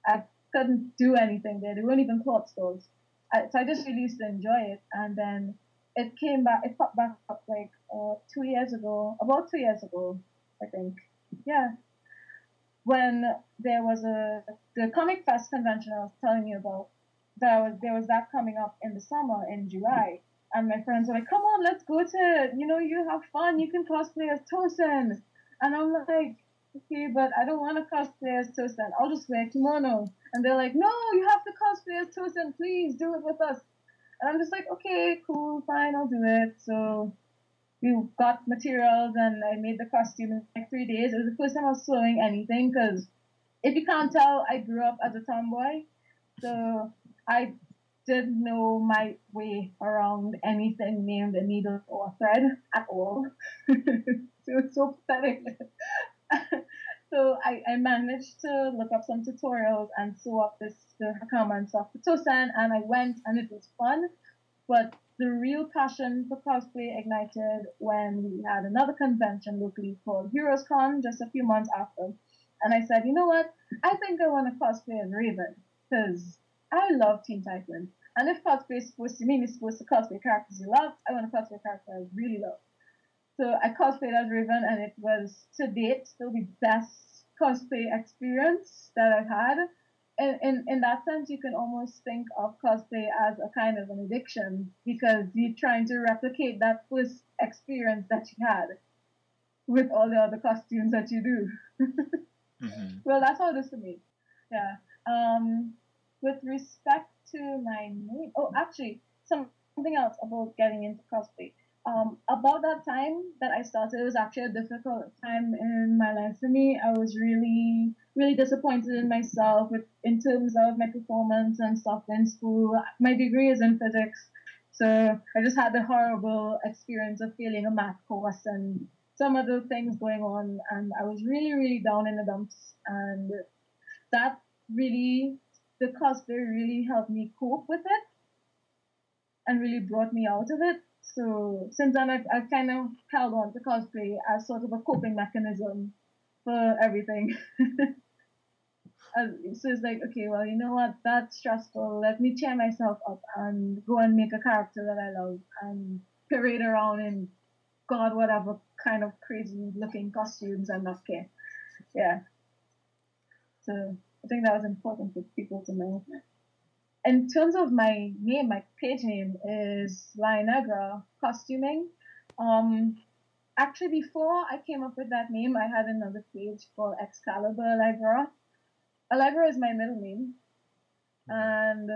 S2: I couldn't do anything there. There weren't even cloth stores. So I just really used to enjoy it. And then it popped back up like 2 years ago, about 2 years ago, I think. Yeah, when there was the Comic Fest convention I was telling you about. There was that coming up in the summer in July, and my friends were like, "Come on, let's go to it. You have fun. You can cosplay as Tosin." And I'm like, "Okay, but I don't want to cosplay as Tosin. I'll just wear a kimono." And they're like, "No, you have to cosplay as Tosin. Please do it with us." And I'm just like, "Okay, cool, fine, I'll do it." So we got materials and I made the costume in like 3 days. It was the first time I was sewing anything because if you can't tell, I grew up as a tomboy. So I didn't know my way around anything named a needle or thread at all. So it's so pathetic. So I managed to look up some tutorials and sew up the hakama and stuff for Tosan, and I went and it was fun. But the real passion for cosplay ignited when we had another convention locally called Heroes Con just a few months after. And I said, you know what? I think I want to cosplay as Raven because I love Teen Titans. And if cosplay is supposed to mean you're supposed to cosplay characters you love, I want to cosplay characters I really love. So I cosplayed as Raven, and it was to date still the best cosplay experience that I've had. In that sense, you can almost think of cosplay as a kind of an addiction because you're trying to replicate that first experience that you had with all the other costumes that you do.
S1: Mm-hmm.
S2: Well, that's how it is for me. Yeah. With respect to my name, oh, actually, something else about getting into cosplay. About that time that I started, it was actually a difficult time in my life for me. I was really, really disappointed in myself in terms of my performance and stuff in school. My degree is in physics, so I just had the horrible experience of failing a math course and some other things going on, and I was really, really down in the dumps. And that really, the cosplay really helped me cope with it and really brought me out of it. So since then, I've kind of held on to cosplay as sort of a coping mechanism for everything. So it's like, okay, well, you know what? That's stressful. Let me cheer myself up and go and make a character that I love and parade around in God, whatever kind of crazy looking costumes and not care. Yeah. So I think that was important for people to know. In terms of my name, my page name is Lyonegra Costuming. Um, Actually, before I came up with that name, I had another page called Excalibur Allegra. Allegra is my middle name, and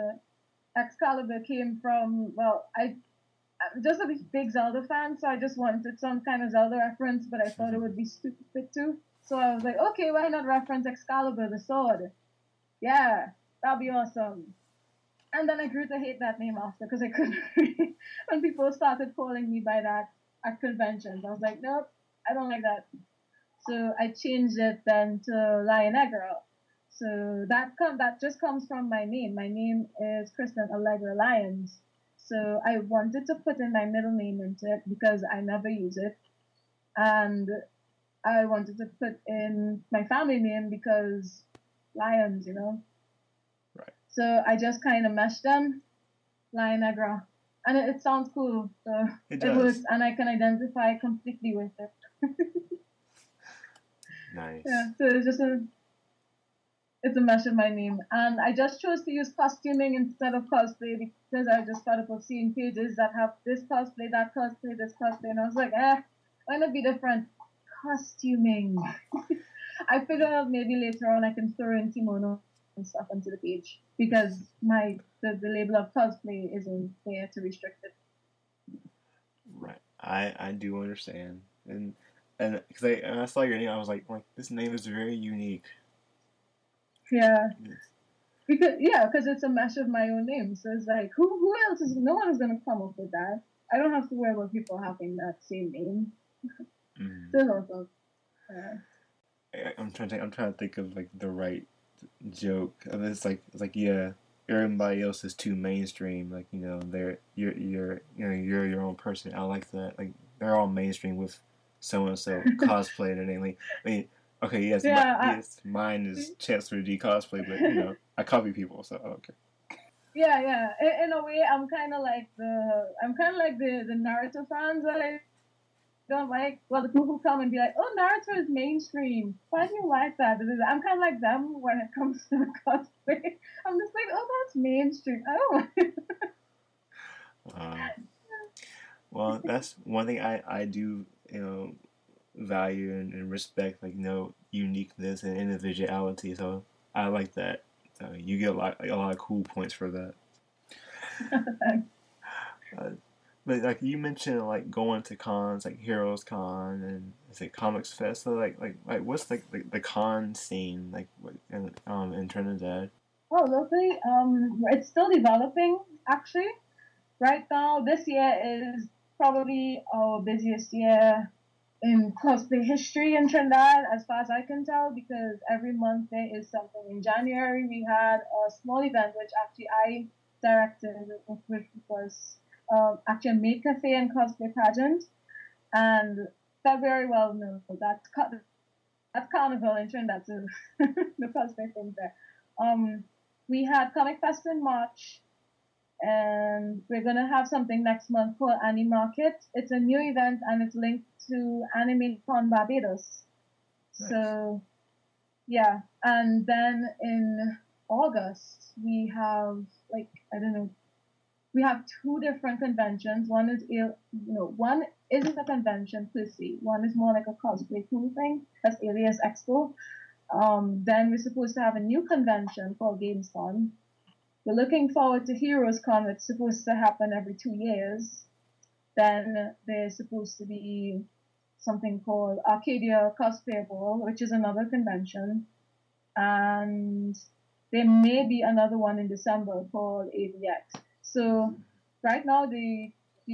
S2: Excalibur came from, well, I'm just a big Zelda fan, so I just wanted some kind of Zelda reference, but I thought it would be stupid too. So I was like, okay, why not reference Excalibur, the sword? Yeah, that'd be awesome. And then I grew to hate that name after because I couldn't. When people started calling me by that at conventions, I was like, nope, I don't like that. So I changed it then to Lyonegra. So that just comes from my name. My name is Kristen Allegra Lyons. So I wanted to put in my middle name into it because I never use it, and I wanted to put in my family name because lions,
S1: Right.
S2: So I just kind of meshed them, Lyonegra, and it sounds cool. So
S1: It
S2: it works,
S1: does.
S2: and I can identify completely with it.
S1: Nice.
S2: Yeah, so it's a mesh of my name. And I just chose to use costuming instead of cosplay because I just started up seeing pages that have this cosplay, that cosplay, this cosplay, and I was like, why not be different? Costuming. I figured out maybe later on I can throw in kimono and stuff onto the page because the label of cosplay isn't there to restrict it.
S1: Right. I do understand, and because I saw your name, I was like this name is very unique.
S2: Yeah.
S1: Yes.
S2: Because it's a mesh of my own name. So it's like, who else is? No one is gonna come up with that. I don't have to worry about people having that same name.
S1: Mm.
S2: There's also,
S1: I'm trying to think of like the right joke. And it's like yeah, everybody else is too mainstream. Like you're your own person. I like that. Like they're all mainstream with so and so cosplay their name. Like, I mean, okay,
S2: yeah,
S1: mine is Chancellor D cosplay, but I copy people, so I don't care.
S2: yeah. In a way, I'm kind of like the Naruto fans that I don't like. Well, the people who come and be like, "Oh, Naruto is mainstream. Why do you like that?" I'm kind of like them when it comes to the cosplay. I'm just like, "Oh, that's mainstream. I don't like it."
S1: Uh, well, that's one thing I do value and respect, like uniqueness and individuality. So I like that. So you get a lot of cool points for that. Uh, but like you mentioned, like going to cons like Heroes Con and is it Comics Fest. So like what's like the con scene like in Trinidad?
S2: Oh, lovely. It's still developing actually. Right now, this year is probably our busiest year in cosplay history in Trinidad, as far as I can tell, because every month there is something. In January, we had a small event, which actually I directed, which was actually a maid cafe and cosplay pageant. And February, well, no, that's Carnival in Trinidad, so the cosplay thing there. Um, we had Comic Fest in March, and we're gonna have something next month called Annie Market. It's a new event and it's linked to Anime Con Barbados.
S1: Nice.
S2: So yeah, and then in August we have I don't know, we have two different conventions. One isn't a convention per se. One is more like a cosplay cool thing. That's Alias Expo. Then we're supposed to have a new convention called GamesCon. We're looking forward to Heroes Con. It's supposed to happen every 2 years. Then there's supposed to be something called Arcadia Cosplayer Ball, which is another convention. And there may be another one in December called AVX. So right now the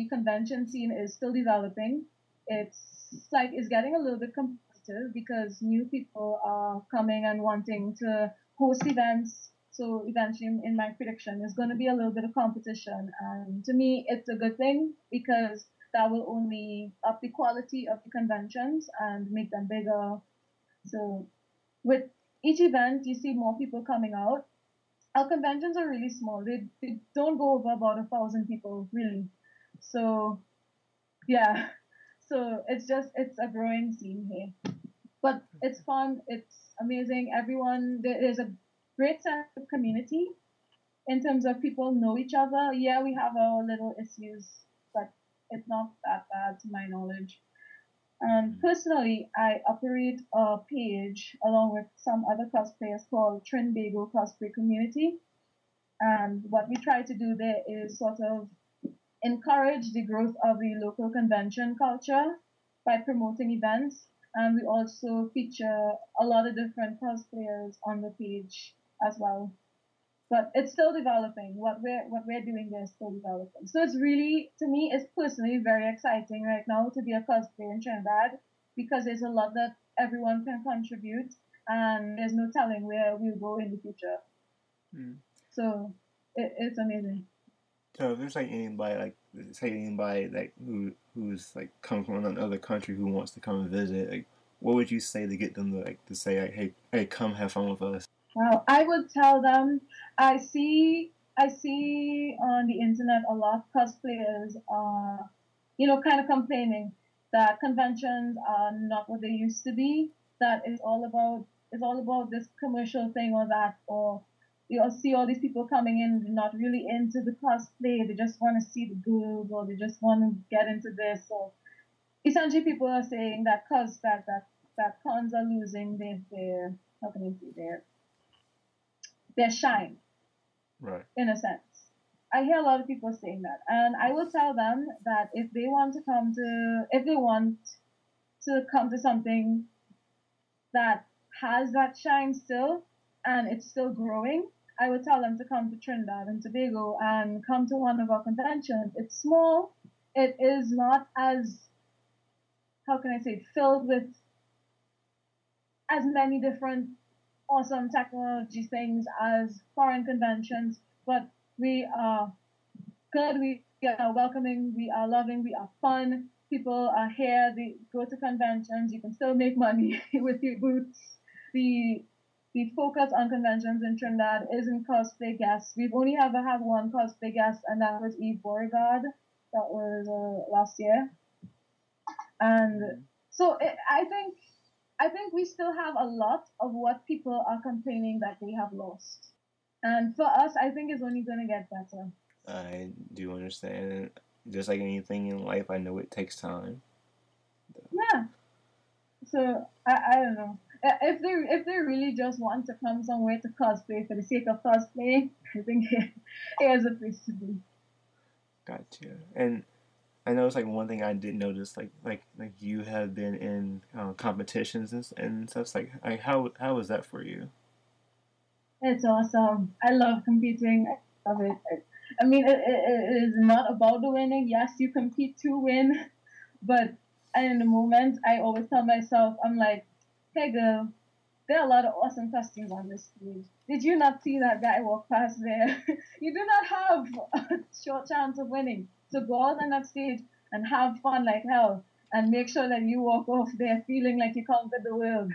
S2: convention scene is still developing. It's getting a little bit competitive because new people are coming and wanting to host events. So eventually, in my prediction, there's going to be a little bit of competition, and to me, it's a good thing because that will only up the quality of the conventions and make them bigger. So with each event, you see more people coming out. Our conventions are really small. They don't go over about 1,000 people, really. So, yeah. So it's a growing scene here. But it's fun. It's amazing. Everyone, there's a great sense of community in terms of people know each other. Yeah, we have our little issues, but it's not that bad to my knowledge. And personally, I operate a page along with some other cosplayers called Trinidadian Cosplay Community. And what we try to do there is sort of encourage the growth of the local convention culture by promoting events. And we also feature a lot of different cosplayers on the page as well. But it's still developing. What we're doing there is still developing. So it's really, to me, it's personally very exciting right now to be a cosplayer in Trinidad because there's a lot that everyone can contribute, and there's no telling where we'll go in the future. So it's amazing.
S1: So if there's like anybody like who's like come from another country who wants to come and visit, like what would you say to get them to say like, hey, come have fun with us?
S2: Wow, I would tell them. I see on the internet a lot cosplayers are, kind of complaining that conventions are not what they used to be. That it's all about this commercial thing or that, or you'll see all these people coming in not really into the cosplay. They just want to see the girls, or they just want to get into this. So essentially, people are saying that that cons are losing their how can I say their shine,
S1: Right.
S2: in a sense. I hear a lot of people saying that, and I will tell them that if they want to come to something that has that shine still, and it's still growing, I would tell them to come to Trinidad and Tobago and come to one of our conventions. It's small. It is not as, how can I say, filled with as many different awesome technology things as foreign conventions, but we are good, we are welcoming, we are loving, we are fun. People are here, they go to conventions, you can still make money with your boots. The focus on conventions in Trinidad isn't cosplay guests. We've only ever had one cosplay guest, and that was Eve Beauregard. That was last year. And so I think we still have a lot of what people are complaining that they have lost. And for us, I think it's only going to get better.
S1: I do understand. Just like anything in life, I know it takes time.
S2: Yeah. So I don't know. If they really just want to come somewhere to cosplay for the sake of cosplay, I think here's a place to be.
S1: Gotcha. And I know it's like one thing I did notice, like you have been in competitions and stuff. Like how was that for you?
S2: It's awesome. I love competing. I love it. I mean, it is not about the winning. Yes, you compete to win, but in the moment, I always tell myself, I'm like, hey girl, there are a lot of awesome costumes on this stage. Did you not see that guy walk past there? You do not have a short chance of winning. So go out on that stage and have fun like hell, and make sure that you walk off there feeling like you conquered the world.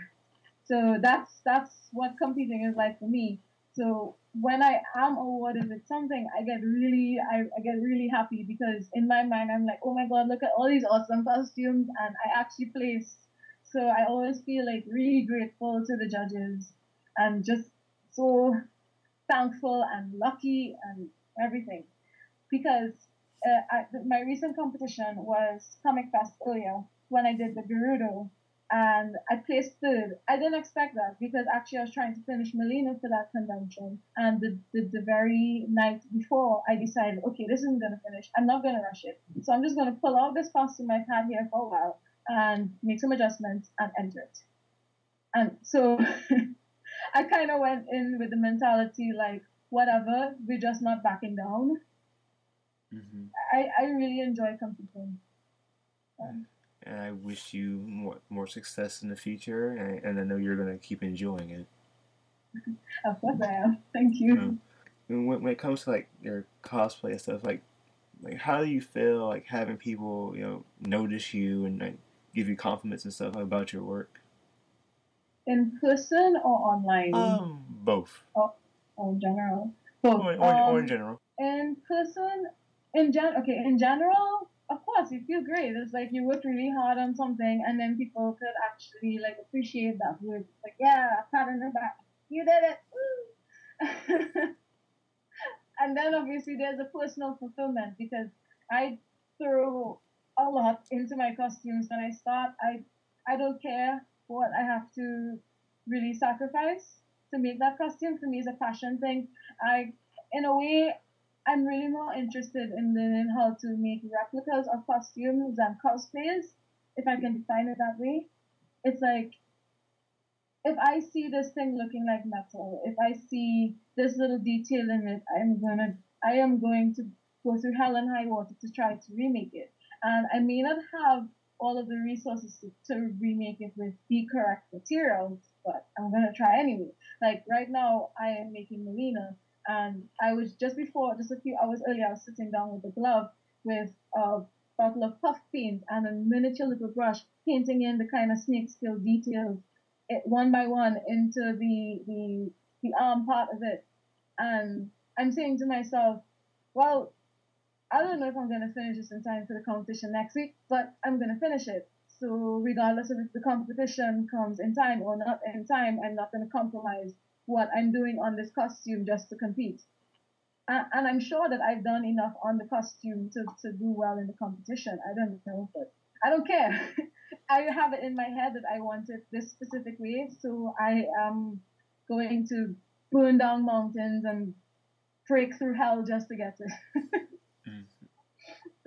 S2: So that's what competing is like for me. So when I am awarded with something, I get really happy because in my mind I'm like, oh my god, look at all these awesome costumes, and I actually placed. So I always feel like really grateful to the judges, and just so thankful and lucky and everything. Because my recent competition was Comic Fest earlier when I did the Gerudo, and I placed third. I didn't expect that because actually I was trying to finish Melina for that convention, and the very night before I decided, okay, this isn't gonna finish. I'm not gonna rush it, so I'm just gonna pull out this costume I've had here for a while and make some adjustments and enter it. And so I kind of went in with the mentality like, whatever, we're just not backing down.
S1: Mm-hmm.
S2: I really enjoy competing.
S1: And I wish you more success in the future, and I know you're gonna keep enjoying it.
S2: Of course I am. Thank you.
S1: When it comes to like your cosplay and stuff, like how do you feel like having people notice you and like give you compliments and stuff about your work?
S2: In person or online?
S1: Both.
S2: Or in general? Both.
S1: Or in general.
S2: In person, in general, of course, you feel great. It's like you worked really hard on something, and then people could actually like appreciate that work. Like, yeah, pat on the back, you did it. Woo! And then obviously there's a personal fulfillment because I throw a lot into my costumes when I start. I don't care what I have to really sacrifice to make that costume. For me, it's a passion thing. I, in a way, I'm really more interested in learning how to make replicas of costumes than cosplayers, if I can define it that way. It's like if I see this thing looking like metal, if I see this little detail in it, I am going to go through hell and high water to try to remake it. And I may not have all of the resources to remake it with the correct materials, but I'm gonna try anyway. Like right now, I am making Melina, and I was just a few hours earlier, I was sitting down with a glove with a bottle of puff paint and a miniature little brush, painting in the kind of snake scale details it one by one into the arm part of it. And I'm saying to myself, well, I don't know if I'm gonna finish this in time for the competition next week, but I'm gonna finish it. So regardless of if the competition comes in time or not in time, I'm not gonna compromise what I'm doing on this costume just to compete. And I'm sure that I've done enough on the costume to do well in the competition. I don't know, but I don't care. I have it in my head that I want it this specific way, so I am going to burn down mountains and break through hell just to get it.
S1: Mm.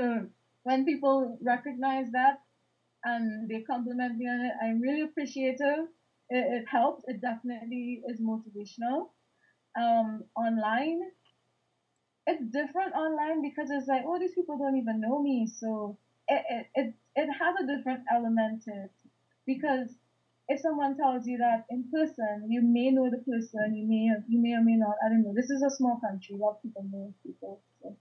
S2: So when people recognize that and they compliment me on it, I'm really appreciative. It helps. It definitely is motivational. Online, it's different online because it's like, oh, these people don't even know me. So it has a different element to it. Because if someone tells you that in person, you may know the person, you may or may not. I don't know. This is a small country. A lot of people know people. So.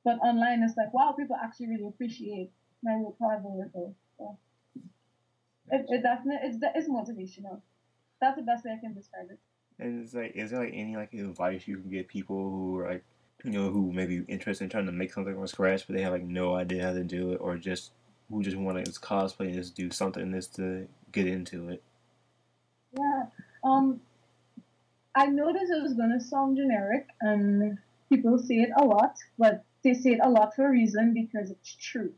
S2: But online, it's like, wow, people actually really appreciate my work, however it is. So it definitely it's motivational. That's the best way I can describe it.
S1: And it's like, is there like any like advice you can give people who are like, who may be interested in trying to make something from scratch, but they have like no idea how to do it, or just who just want to just cosplay and just do something just to get into it?
S2: Yeah. Um, I know this is gonna sound generic, and people say it a lot, but they say it a lot for a reason because it's true.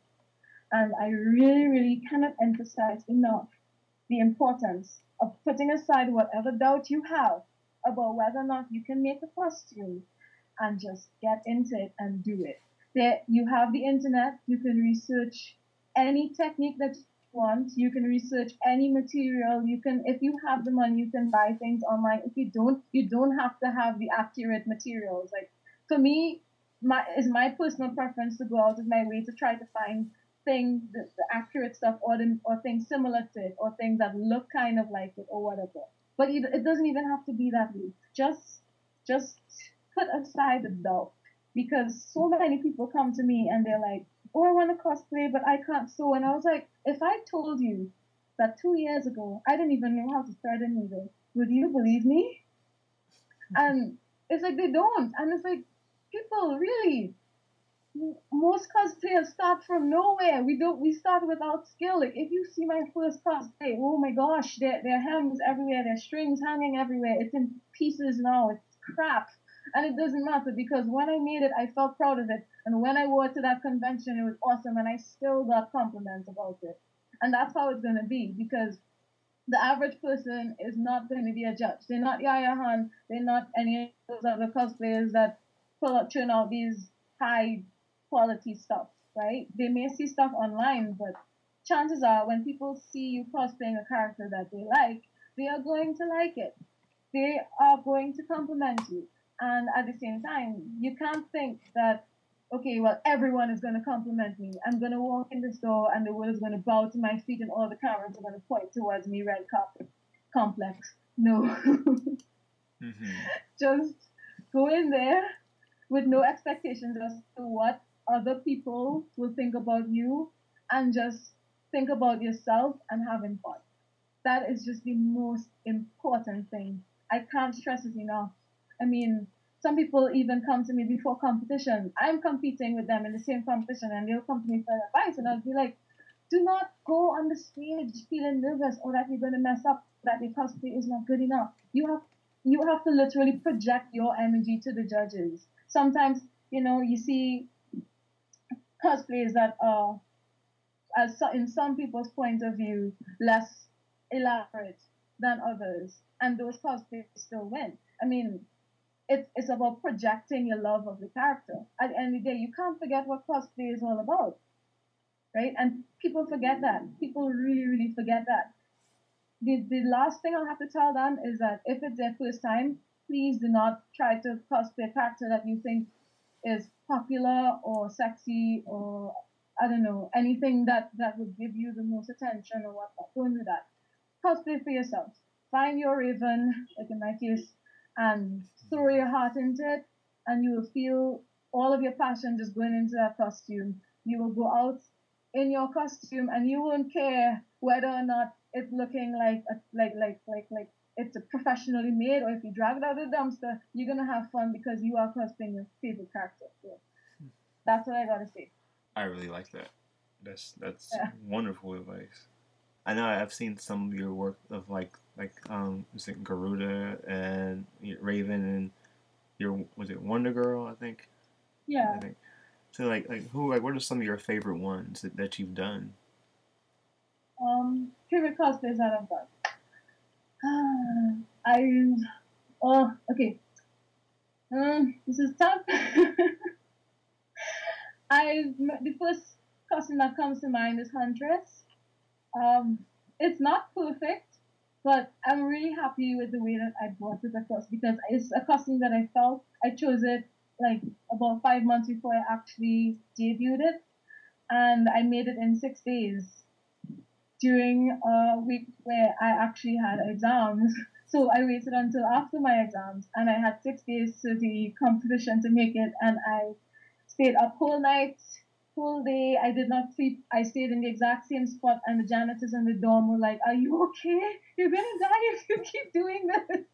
S2: And I really, really cannot emphasize enough the importance of putting aside whatever doubt you have about whether or not you can make a costume and just get into it and do it. There, you have the internet. You can research any technique that you want. You can research any material. You can, if you have the money, you can buy things online. If you don't have to have the accurate materials. Like for me, my personal preference to go out of my way to try to find things, the accurate stuff, or things similar to it, or things that look kind of like it, or whatever. But it doesn't even have to be that way. Just put aside the doubt because so many people come to me and they're like, "Oh, I want to cosplay, but I can't sew." And I was like, if I told you that 2 years ago I didn't even know how to thread a needle, would you believe me? And it's like they don't, and it's like people really most cosplayers start from nowhere. We start without skill. Like if you see my first cosplay, oh my gosh, there are hems everywhere, there are strings hanging everywhere. It's in pieces now. It's crap. And it doesn't matter because when I made it, I felt proud of it. And when I wore it to that convention, it was awesome. And I still got compliments about it. And that's how it's going to be because the average person is not going to be a judge. They're not Yaya Han. They're not any of those other cosplayers that churn out these high quality stuff, right? They may see stuff online, but chances are when people see you cosplaying a character that they like, they are going to like it. They are going to compliment you. And at the same time, you can't think that, okay, well, everyone is going to compliment me. I'm going to walk in the store and the world is going to bow to my feet and all the cameras are going to point towards me, red carpet complex. No.
S1: Mm-hmm.
S2: Just go in there with no expectations as to what other people will think about you and just think about yourself and having fun. That is just the most important thing. I can't stress it enough. I mean, some people even come to me before competition. I'm competing with them in the same competition, and they'll come to me for advice, and I'll be like, do not go on the stage feeling nervous or that you're going to mess up, that your cosplay is not good enough. You have to literally project your energy to the judges. Sometimes, you see cosplays that are, in some people's point of view, less elaborate than others, and those cosplays still win. I mean, it's about projecting your love of the character. At the end of the day, you can't forget what cosplay is all about, right? And people forget that. People really, really forget that. The last thing I'll have to tell them is that if it's their first time, please do not try to cosplay a character that you think is popular or sexy or, I don't know, anything that would give you the most attention or whatnot. Don't do that. Cosplay for yourself. Find your Raven, like in my case, and throw your heart into it, and you will feel all of your passion just going into that costume. You will go out in your costume, and you won't care whether or not it's looking like it's a professionally made, or if you drag it out of the dumpster, you're gonna have fun because you are cosplaying your favorite character. So that's what I gotta say.
S1: I really like that. That's wonderful advice. I know I've seen some of your work of was it Garuda and Raven and was it Wonder Girl, I think?
S2: Yeah.
S1: I think. So what are some of your favorite ones that you've done?
S2: Favorite cosplays that I've done. Okay. This is tough. The first costume that comes to mind is Huntress. It's not perfect, but I'm really happy with the way that I brought it across because it's a costume that I felt. I chose it like about 5 months before I actually debuted it, and I made it in 6 days during a week where I actually had exams. So I waited until after my exams, and I had 6 days to the competition to make it, and I stayed up whole night, whole day. I did not sleep. I stayed in the exact same spot, and the janitors in the dorm were like, "Are you okay? You're gonna die if you keep doing this."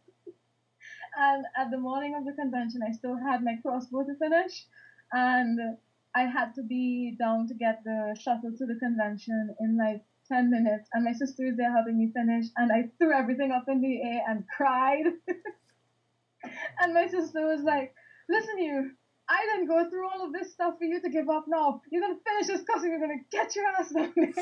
S2: And at the morning of the convention, I still had my crossbow to finish, and I had to be down to get the shuttle to the convention in like 10 minutes, and my sister was there helping me finish, and I threw everything up in the air and cried. And my sister was like, "Listen, I didn't go through all of this stuff for you to give up now. You're going to finish this costume, you're going to get your ass down there."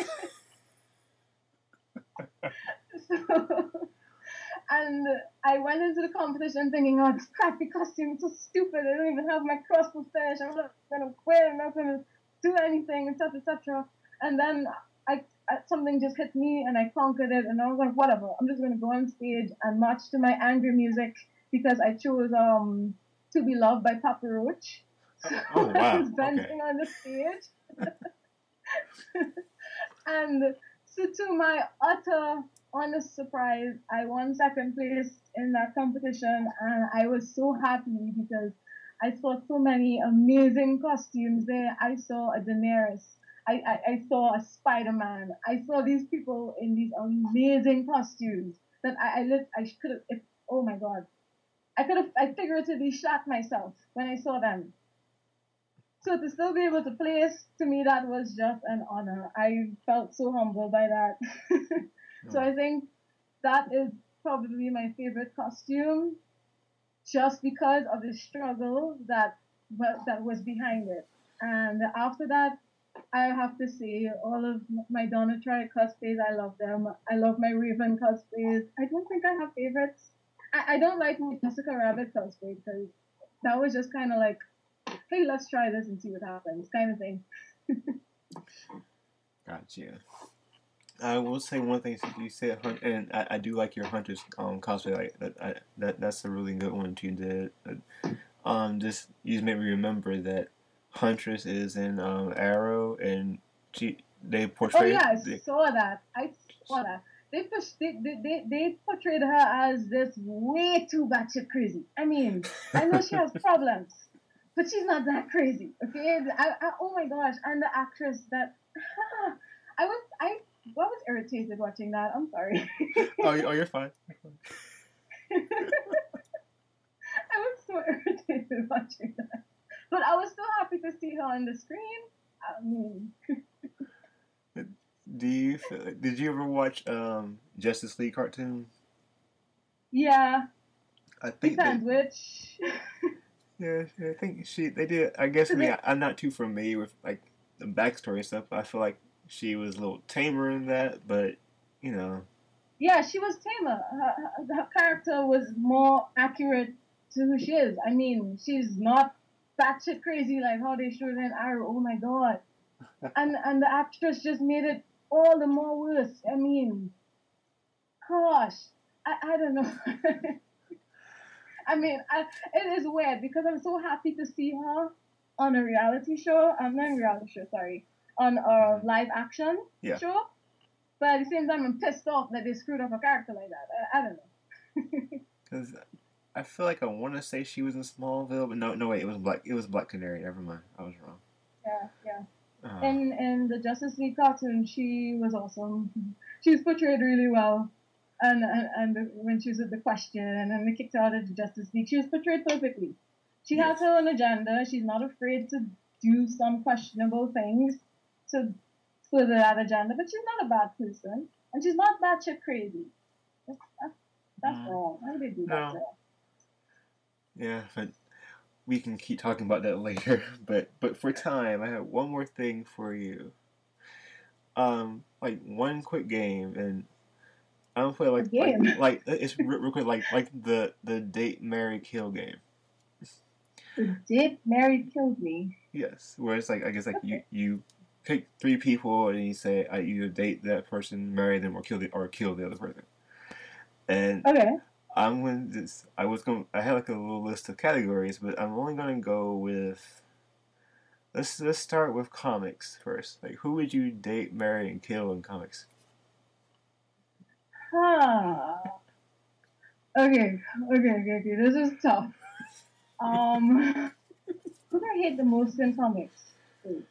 S2: And I went into the competition thinking, "Oh, this crappy costume is so stupid. I don't even have my crossbow finished. I'm not going to quit. I'm not going to do anything, etc., etc." And then something just hit me, and I conquered it, and I was like, whatever. I'm just going to go on stage and march to my angry music because I chose "To Be Loved" by Papa Roach.
S1: Oh, wow.
S2: I was dancing on the stage. And so to my utter honest surprise, I won second place in that competition, and I was so happy because I saw so many amazing costumes there. I saw a Daenerys. I saw a Spider-Man. I saw these people in these amazing costumes that I could have, oh my God. I figuratively shot myself when I saw them. So to still be able to place, to me, that was just an honor. I felt so humbled by that. So I think that is probably my favorite costume, just because of the struggle that was behind it. And after that, I have to say all of my Donatry cosplays, I love them. I love my Raven cosplays. I don't think I have favorites. I don't like my Jessica Rabbit cosplay because that was just kind of like, hey, let's try this and see what happens, kind of thing.
S1: Gotcha. I will say one thing. Since you said and I do like your Hunter's cosplay. Like that's a really good one you did. Just you made me remember that Huntress is in Arrow, and they portray.
S2: Oh yeah, I saw that. They portrayed her as this way too batshit crazy. I mean, I know she has problems, but she's not that crazy. Okay, oh my gosh, and the actress that I was irritated watching that. I'm sorry.
S1: Oh, you're fine.
S2: I was so irritated. with watching that. But I was still happy to see her on the screen. I mean,
S1: Did you ever watch Justice League cartoon?
S2: yeah,
S1: I think they
S2: depends which.
S1: yeah, I think they did. I guess
S2: Cause
S1: I'm not too familiar with like the backstory and stuff. But I feel like she was a little tamer in that, but you know,
S2: yeah, she was tamer. Her character was more accurate to who she is. I mean, she's not batshit crazy like how they showed in Arrow. Oh my god! And the actress just made it all the more worse. I mean, gosh, I don't know. I mean, it is weird because I'm so happy to see her on a reality show. I'm not a reality show, sorry, on a
S1: hmm
S2: live action
S1: yeah,
S2: show. But at the same time, I'm pissed off that they screwed up a character like that. I don't know.
S1: because I feel like I want to say she was in Smallville, but no, wait, it was Black. It was Black Canary. Never mind, I was wrong.
S2: Yeah, yeah.
S1: Uh,
S2: In the Justice League cartoon, she was awesome. She was portrayed really well. When she was at the question and then they kicked her out of the Justice League, she was portrayed perfectly. She has
S1: yes.
S2: her own agenda. She's not afraid to do some questionable things to further that agenda, but she's not a bad person. And she's not batshit crazy. That's, that's, that's
S1: Mm,
S2: wrong. Why would they do that to
S1: no,
S2: her?
S1: yeah, but we can keep talking about that later. But for time, I have one more thing for you. Like one quick game, and I don't play
S2: Again,
S1: it's real quick like the date marry kill game.
S2: the did Mary killed me.
S1: Yes, where it's like I guess like
S2: Okay.
S1: you pick three people and you say I either date that person, marry them, or kill the other person. And
S2: Okay.
S1: I'm going to this. I had like a little list of categories, but I'm only going to go with let's start with comics first. Like who would you date, marry, and kill in comics?
S2: Huh. Okay. This is tough. Um, who do I hate the most in comics? Wait.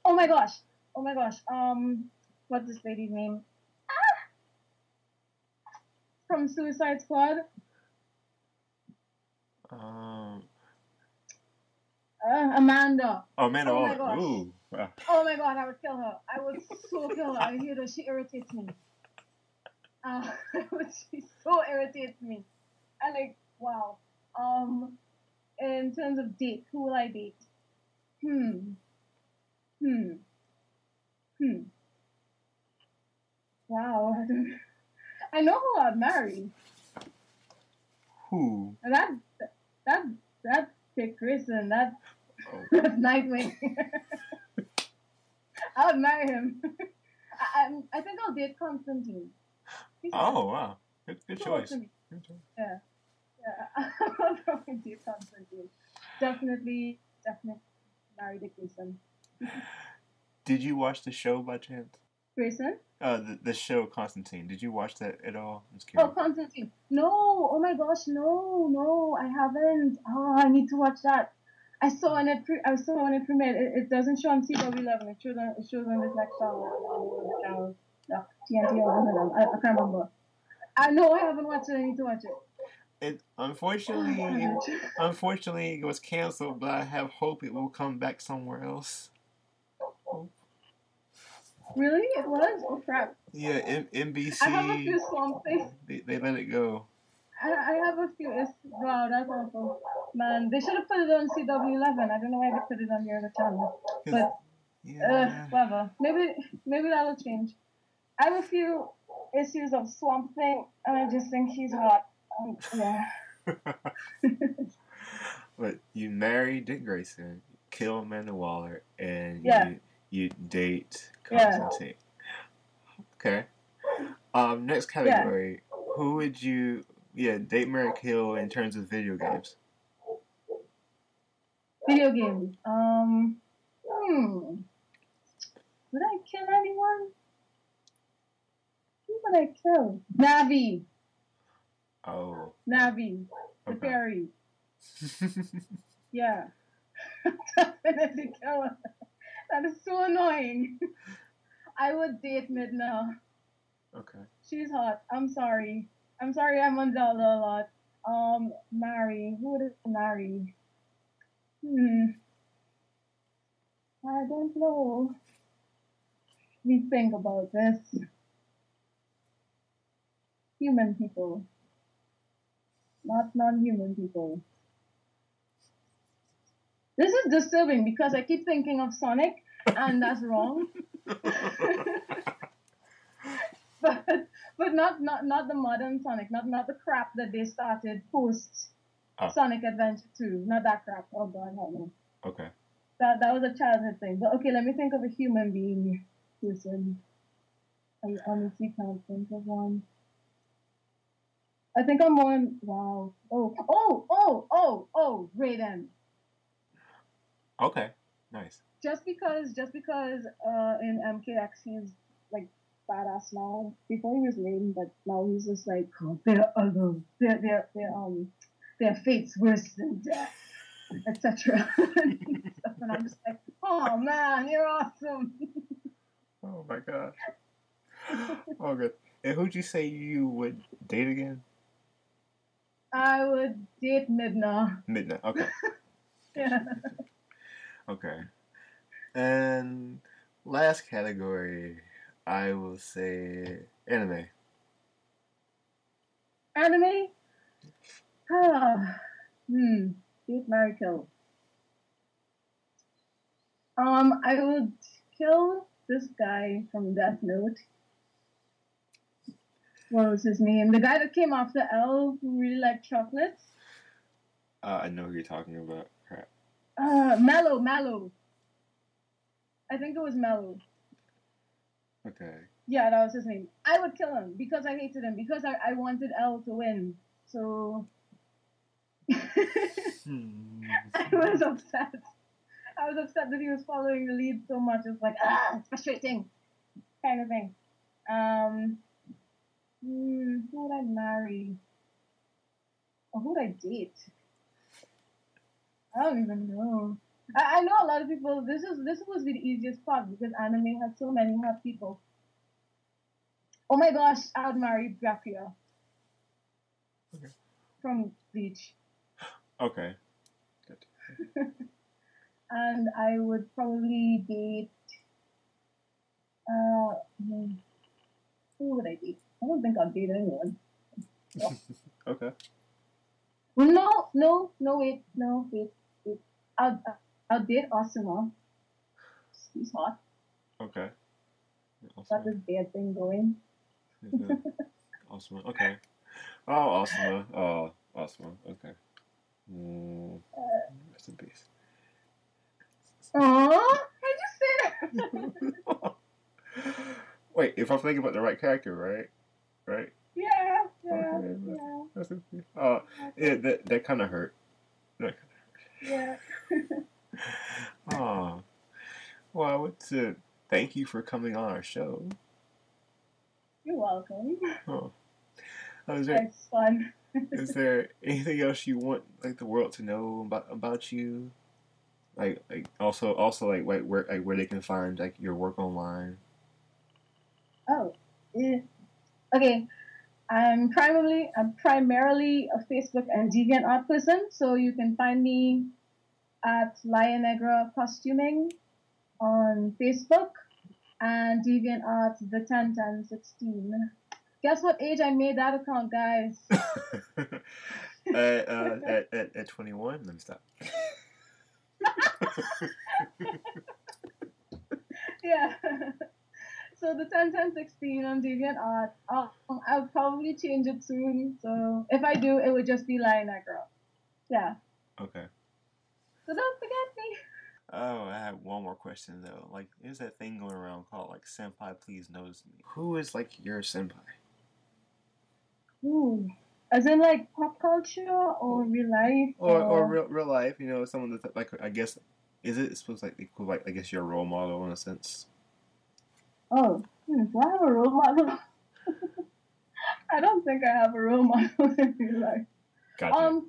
S2: Oh my gosh. Oh my gosh. What's this lady's name? From Suicide Squad.
S1: Um,
S2: Amanda.
S1: oh, Amanda
S2: Oh my
S1: Waller.
S2: gosh.
S1: Ooh, wow.
S2: Oh my god, I would kill her. I would so kill her. I hate her. She irritates me. She so irritates me. I like, wow. In terms of date, who will I date? Hmm. Hmm. Hmm. Wow. I know who I'd marry.
S1: Who?
S2: That that that Dick Grayson.
S1: Oh,
S2: That's Nightwing. I would marry him. I think I'll date Constantine. He's hot.
S1: oh wow. Good
S2: Too old
S1: choice.
S2: to me.
S1: Good choice.
S2: Yeah. I'll probably date Constantine. Definitely marry Dick Grayson.
S1: Did you watch the show by chance?
S2: Grayson?
S1: The show Constantine. Did you watch that at all? I'm just
S2: Oh,
S1: curious.
S2: Constantine. No. Oh my gosh. No. I haven't. Oh, I need to watch that. I saw on it premiered. It doesn't show on CW11. It shows on this next channel. On the channel. No, TNT or one of them. I can't remember. I know I haven't watched it. I need to watch it.
S1: It
S2: Oh,
S1: unfortunately it was canceled, but I have hope it will come back somewhere else. Oh.
S2: really? It was? Oh crap.
S1: Yeah,
S2: I have a
S1: NBC
S2: few swamp things.
S1: they let it go.
S2: I have a few. Wow, that's awful. Man, they should have put it on CW11. I don't know why they put it on the other channel.
S1: Cause
S2: But,
S1: yeah,
S2: whatever. Maybe that'll change. I have a few issues of Swamp Thing, and I just think he's hot. Yeah.
S1: but you marry Dick Grayson, kill Amanda Waller, and
S2: Yeah.
S1: you date
S2: Yeah.
S1: Constantine. Okay. Next
S2: Yeah.
S1: category. Who would you date, marry, kill in terms of video games?
S2: Video games. Would I kill anyone? Who would I kill? Navi.
S1: Oh,
S2: Navi. The
S1: okay.
S2: fairy. Yeah. Definitely kill her. That is so annoying. I would date Midna.
S1: Okay.
S2: She's hot. I'm sorry. I'm sorry I'm on Zelda a lot. Marry. Who would I marry? Hmm. I don't know. We think about this. Human people, not non-human people. This is disturbing because I keep thinking of Sonic, and that's wrong. but not the modern Sonic, not the crap that they started post Sonic Adventure 2. Not that crap. Oh god, no.
S1: Okay.
S2: That was a childhood thing. But okay, let me think of a human being person. I honestly can't think of one. I think I'm on. Wow. Raiden.
S1: Okay. Nice.
S2: Just because in MKX he's like badass now. Before he was lame, but now he's just like, oh, they're ugly. Their fate's worse than death, etc. And I'm just like, oh man, you're awesome.
S1: Oh my gosh. Oh good. And who'd you say you would date again?
S2: I would date Midna.
S1: Midnight. Okay.
S2: Yeah.
S1: Okay. And last category, I will say anime.
S2: Anime? Date, marry, kill. I would kill this guy from Death Note. What was his name? The guy that came after L who really liked chocolates.
S1: I know who you're talking about. Crap.
S2: Mallow. I think it was Mallow.
S1: Okay.
S2: Yeah, that was his name. I would kill him because I hated him because I wanted L to win. So I was upset. I was upset that he was following the lead so much. It's like, it's frustrating, kind of thing. Who would I marry? Or who would I date? I don't even know. I know a lot of people. This was the easiest part because anime has so many hot people. Oh my gosh, I would marry Byakuya.
S1: Okay.
S2: From Bleach.
S1: Okay. Good.
S2: And I would probably date. Who would I date? I don't think I'd date anyone. No.
S1: Okay.
S2: Well, no, wait. I'll date Asuma. He's hot.
S1: Okay.
S2: Got this bad thing going.
S1: Awesome. Okay. Oh, awesome. Oh, awesome. Okay. Rest in peace.
S2: Aww, I just said it.
S1: Wait, if I'm thinking about the right character, right? Right?
S2: Yeah.
S1: Rest in peace. Oh, yeah, that kind of hurt.
S2: Yeah.
S1: Oh, well, I want to thank you for coming on our show.
S2: You're welcome.
S1: Oh,
S2: It's fun.
S1: Is there anything else you want like the world to know about you? Like also like where they can find like your work online.
S2: Oh, yeah. Okay. I'm primarily a Facebook and DeviantArt person, so you can find me at Lyonegra Costuming on Facebook and DeviantArt the 101016. Guess what age I made that account, guys?
S1: At 21, let me stop.
S2: Yeah. So the 101016 on DeviantArt, I'll probably change it soon. So if I do, it would just be Lyonegra. Yeah.
S1: Okay.
S2: So don't forget me.
S1: Oh, I have one more question though. Like, there's that thing going around called like "Senpai, please notice me." Who is like your senpai?
S2: Ooh. As in like pop culture or real life
S1: or real life? You know, someone that's like I guess is it supposed to like equal like I guess your role model in a sense?
S2: Oh, do I have a role model? I don't think I have a role model in real life.
S1: Gotcha.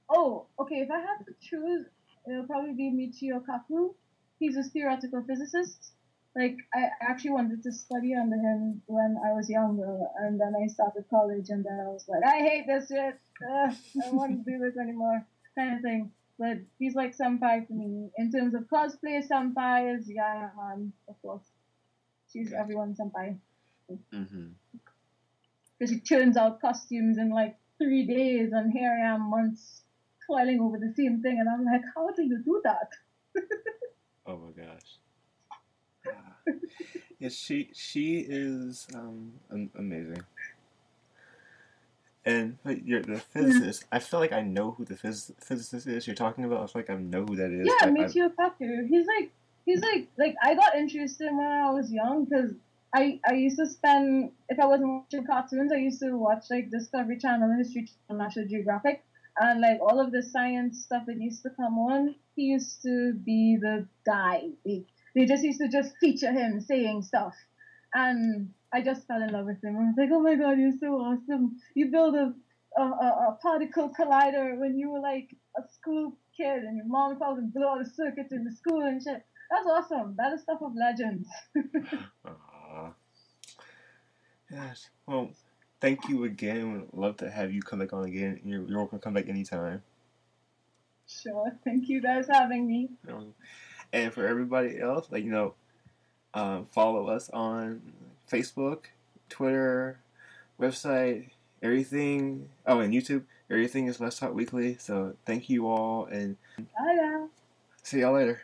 S2: Oh, okay. If I had to choose, it'll probably be Michio Kaku. He's a theoretical physicist. Like, I actually wanted to study under him when I was younger, and then I started college, and then I was like, I hate this shit. I don't want to do this anymore, kind of thing. But he's like senpai to me. In terms of cosplay, senpai is Yaya Han, of course. She's
S1: Gotcha.
S2: everyone's senpai.
S1: Mm-hmm.
S2: Because she turns out costumes in like 3 days, and here I am months toiling over the same thing, and I'm like, how do you do that?
S1: Oh my gosh. Yeah, she is amazing. And but you're the physicist. I feel like I know who the physicist is you're talking about. I feel like I know who that is.
S2: Yeah, Michio Kaku. He's like I got interested when I was young because I used to spend, if I wasn't watching cartoons, I used to watch like Discovery Channel, History Channel, National Geographic, and like all of the science stuff that used to come on. He used to be the guy. They just used to just feature him saying stuff, and I just fell in love with him. I was like, oh my god, you're so awesome! You build a particle collider when you were like a school kid and your mom told him blow out a circuit in the school and shit. That's awesome. That is stuff of legends.
S1: Aww. Yes. Well, thank you again. Would love to have you come back on again. You're welcome to come back anytime.
S2: Sure. Thank you guys for having me.
S1: And for everybody else, like follow us on Facebook, Twitter, website, everything. Oh, and YouTube. Everything is Let's Talk Weekly. So thank you all, and
S2: Bye now.
S1: see y'all later.